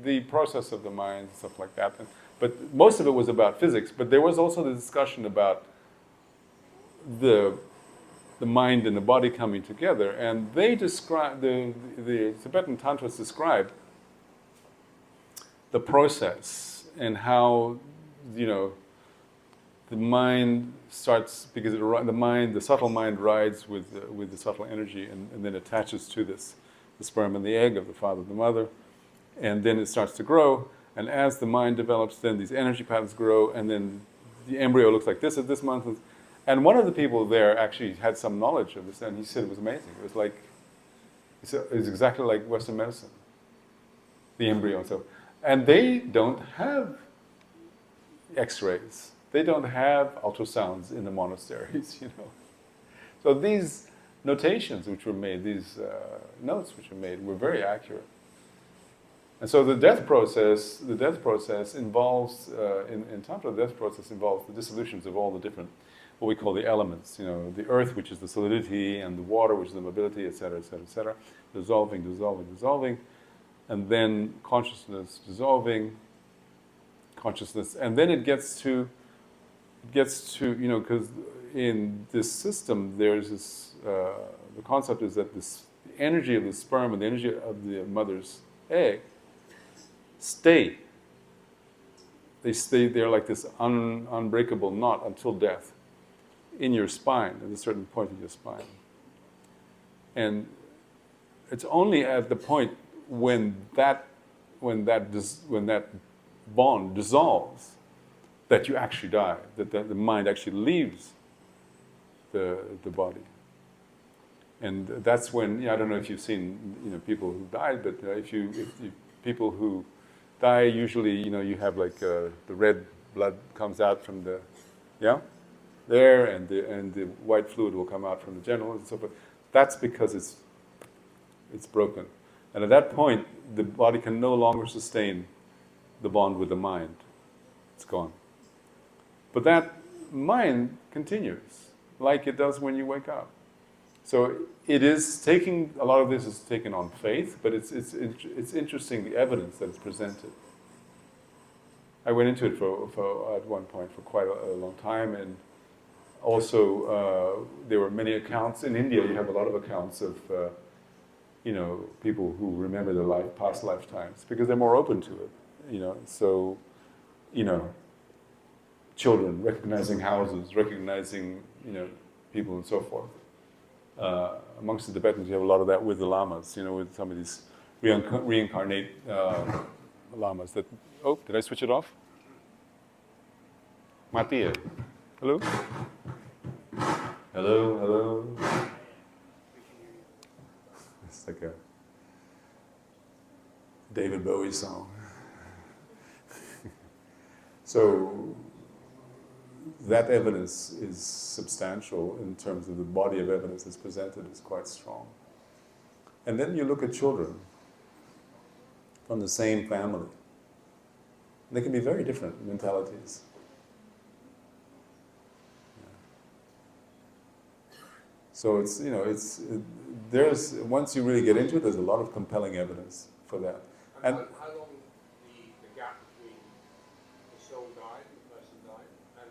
the process of the mind, stuff like that. But most of it was about physics. But there was also the discussion about the mind and the body coming together. And they describe, the Tibetan Tantras describe the process and how, the mind starts, because the subtle mind rides with the subtle energy, and then attaches to the sperm and the egg of the father and the mother, and then it starts to grow, And as the mind develops, then these energy patterns grow, and then the embryo looks like this at this month. And one of the people there actually had some knowledge of this, and he said it was amazing. It was like, it's exactly like Western medicine, the embryo and so. And they don't have X-rays. They don't have ultrasounds in the monasteries, you know. So these notations which were made, these notes which were made, were very accurate. And so the death process involves, in Tantra, the death process involves the dissolutions of all the different, what we call the elements, you know, the earth, which is the solidity, and the water, which is the mobility, etc., etc., etc., dissolving, dissolving, dissolving, and then consciousness dissolving, consciousness, and then it gets to, you know, because in this system, there's this, the concept is that this the energy of the sperm and the energy of the mother's egg stay. They're like this unbreakable knot until death in your spine, at a certain point in your spine. And it's only at the point when that bond dissolves that you actually die, that the mind actually leaves the body. And that's when, I don't know if you've seen, you know, people who died, but if people who die, usually, you know, you have like the red blood comes out from the, there, and the white fluid will come out from the genitals and so forth. That's because it's broken. And at that point, the body can no longer sustain the bond with the mind. It's gone. But that mind continues, like it does when you wake up. So it is taking, a lot of this is taken on faith, but it's interesting, the evidence that is presented. I went into it for at one point for quite a long time, and also there were many accounts. In India, you have a lot of accounts of you know, people who remember their past lifetimes, because they're more open to it, you know. So, you know, children recognizing houses, recognizing, you know, people and so forth. Amongst the Tibetans, you have a lot of that with the Lamas, you know, with some of these reincarnate Lamas. That, oh, did I switch it off? Mati, hello? Hello, hello. It's like a David Bowie song. So that evidence is substantial in terms of the body of evidence that's presented is quite strong. And then you look at children from the same family. They can be very different mentalities. So it's, you know, there's, once you really get into it, there's a lot of compelling evidence for that. And how long the gap between the soul died, the person died, and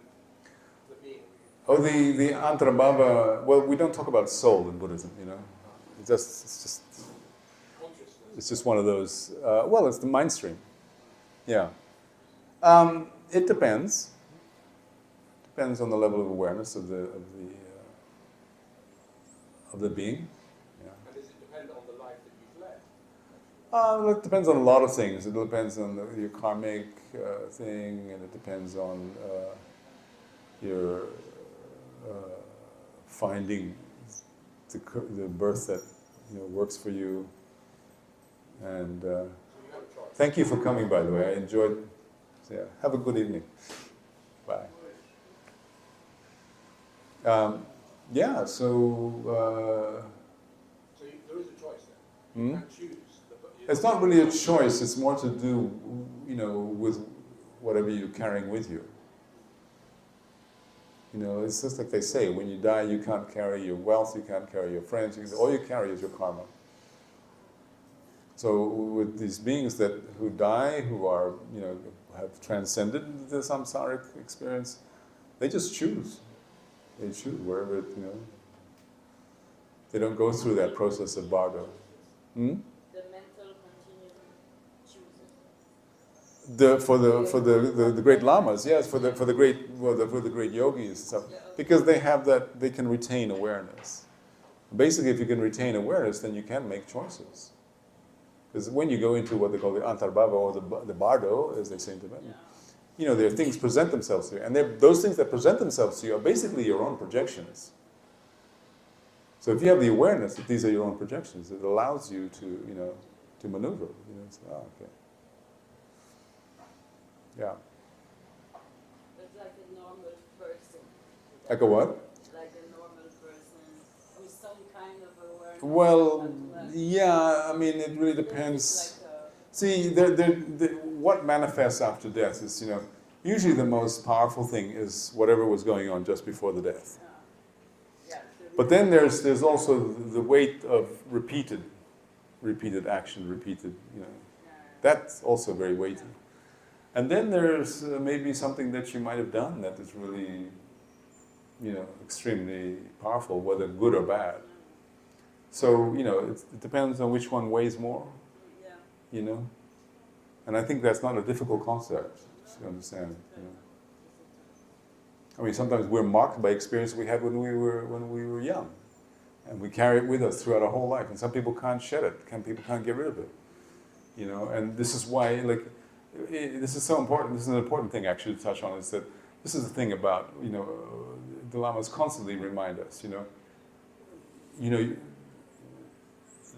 the being? Oh, the Antarabhava, well, we don't talk about soul in Buddhism, you know. It's just one of those, well, it's the mind stream. Yeah. It depends. Depends on the level of awareness of the being. Yeah. And does it depend on the life that you've led? It depends on a lot of things. It depends on your karmic thing, and it depends on your finding the birth that, you know, works for you. And thank you for coming, by the way. I enjoyed. So, yeah, have a good evening. Bye. Yeah. So. So there is a choice then. You can choose. It's not really a choice. It's more to do, you know, with whatever you're carrying with you. You know, it's just like they say, when you die, you can't carry your wealth, you can't carry your friends, all you carry is your karma. So with these beings who die, who are, you know, have transcended the samsaric experience, they just choose. They choose wherever, you know. They don't go through that process of bardo. The mental continuum chooses. For the great lamas, yes, for the great yogis and stuff, because they have that, they can retain awareness. Basically, if you can retain awareness, then you can make choices. Because when you go into what they call the antarbhava or the bardo, as they say in Tibetan, you know, there are things present themselves to you, and those things that present themselves to you are basically your own projections. So if you have the awareness that these are your own projections, it allows you to, you know, to maneuver. You know, say, oh, okay. Yeah. It's like a normal person. Like a what? Like a normal person with some kind of awareness. Well, yeah, I mean, it really depends. Like a, See, what manifests after death is, you know, usually the most powerful thing is whatever was going on just before the death. yeah, But then there's also the weight of repeated action, you know. That's also very weighty. And then there's maybe something that you might have done that is really, you know, extremely powerful, whether good or bad. So, you know, it depends on which one weighs more, you know. And I think that's not a difficult concept to understand, you know. I mean, sometimes we're marked by experience we had when we were young, and we carry it with us throughout our whole life. And some people can't shed it. People can't get rid of it, you know. And this is why, like, this is so important. This is an important thing actually to touch on. Is that this is the thing about, you know, the Lamas constantly remind us, you know,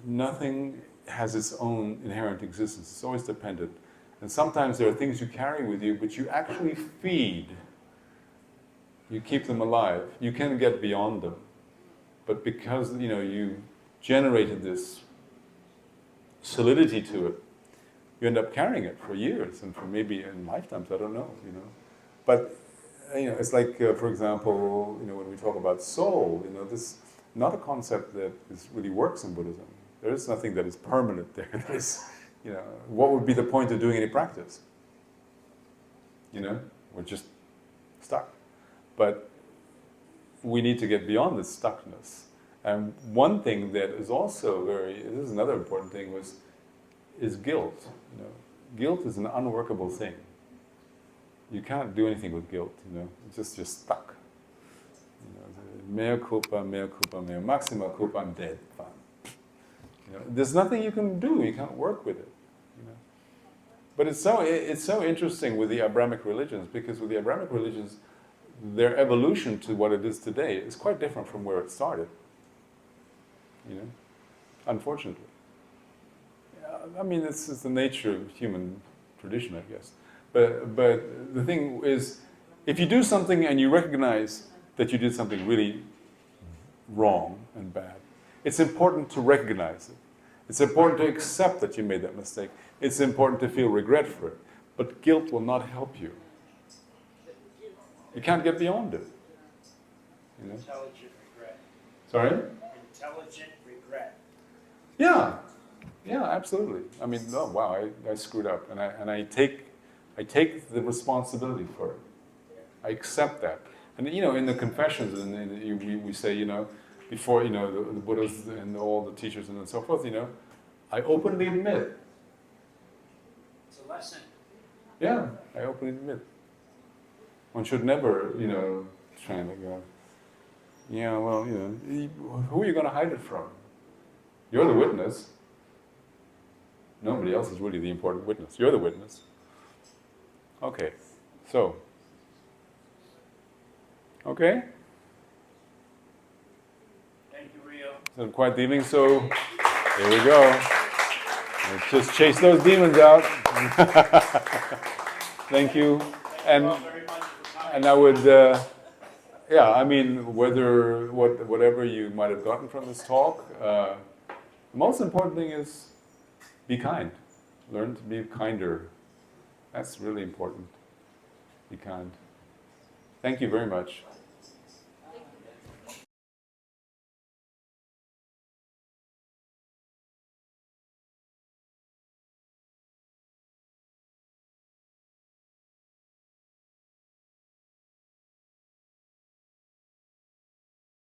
nothing has its own inherent existence. It's always dependent. And sometimes there are things you carry with you, but you actually feed. You keep them alive. You can get beyond them. But because, you know, you generated this solidity to it, you end up carrying it for years and for maybe in lifetimes, I don't know, you know. But, you know, it's like, for example, you know, when we talk about soul, you know, this is not a concept that really works in Buddhism. There is nothing that is permanent there. There's, you know, what would be the point of doing any practice? You know, we're just stuck. But we need to get beyond this stuckness. And one thing that is also this is another important thing, is guilt. You know, guilt is an unworkable thing. You can't do anything with guilt. You know, it's just you're stuck. You know, mea culpa, maxima culpa. I'm dead. Fine. You know, there's nothing you can do. You can't work with it. You know, but it's so interesting with the Abrahamic religions, because with the Abrahamic religions, their evolution to what it is today is quite different from where it started. You know, unfortunately. I mean, it's the nature of human tradition, I guess. But the thing is, if you do something and you recognize that you did something really wrong and bad, it's important to recognize it. It's important to accept that you made that mistake. It's important to feel regret for it. But guilt will not help you. You can't get beyond it. You know? Intelligent regret. Sorry? Intelligent regret. Yeah, absolutely. I mean, oh wow, I screwed up, and I take the responsibility for it. I accept that, and you know, in the confessions, we say, you know, before, you know, the Buddhas and all the teachers and so forth, you know, I openly admit. It's a lesson. Yeah, I openly admit. One should never, you know, try and go, yeah, well, you know, who are you going to hide it from? You're the witness. Nobody else is really the important witness. You're the witness. Okay, so. Okay? Thank you, Rio. So quite the evening, so here we go. Let's just chase those demons out. Thank you. Thank you all very much for coming. And I would, yeah, I mean, whatever you might have gotten from this talk, the most important thing is be kind. Learn to be kinder. That's really important. Be kind. Thank you very much.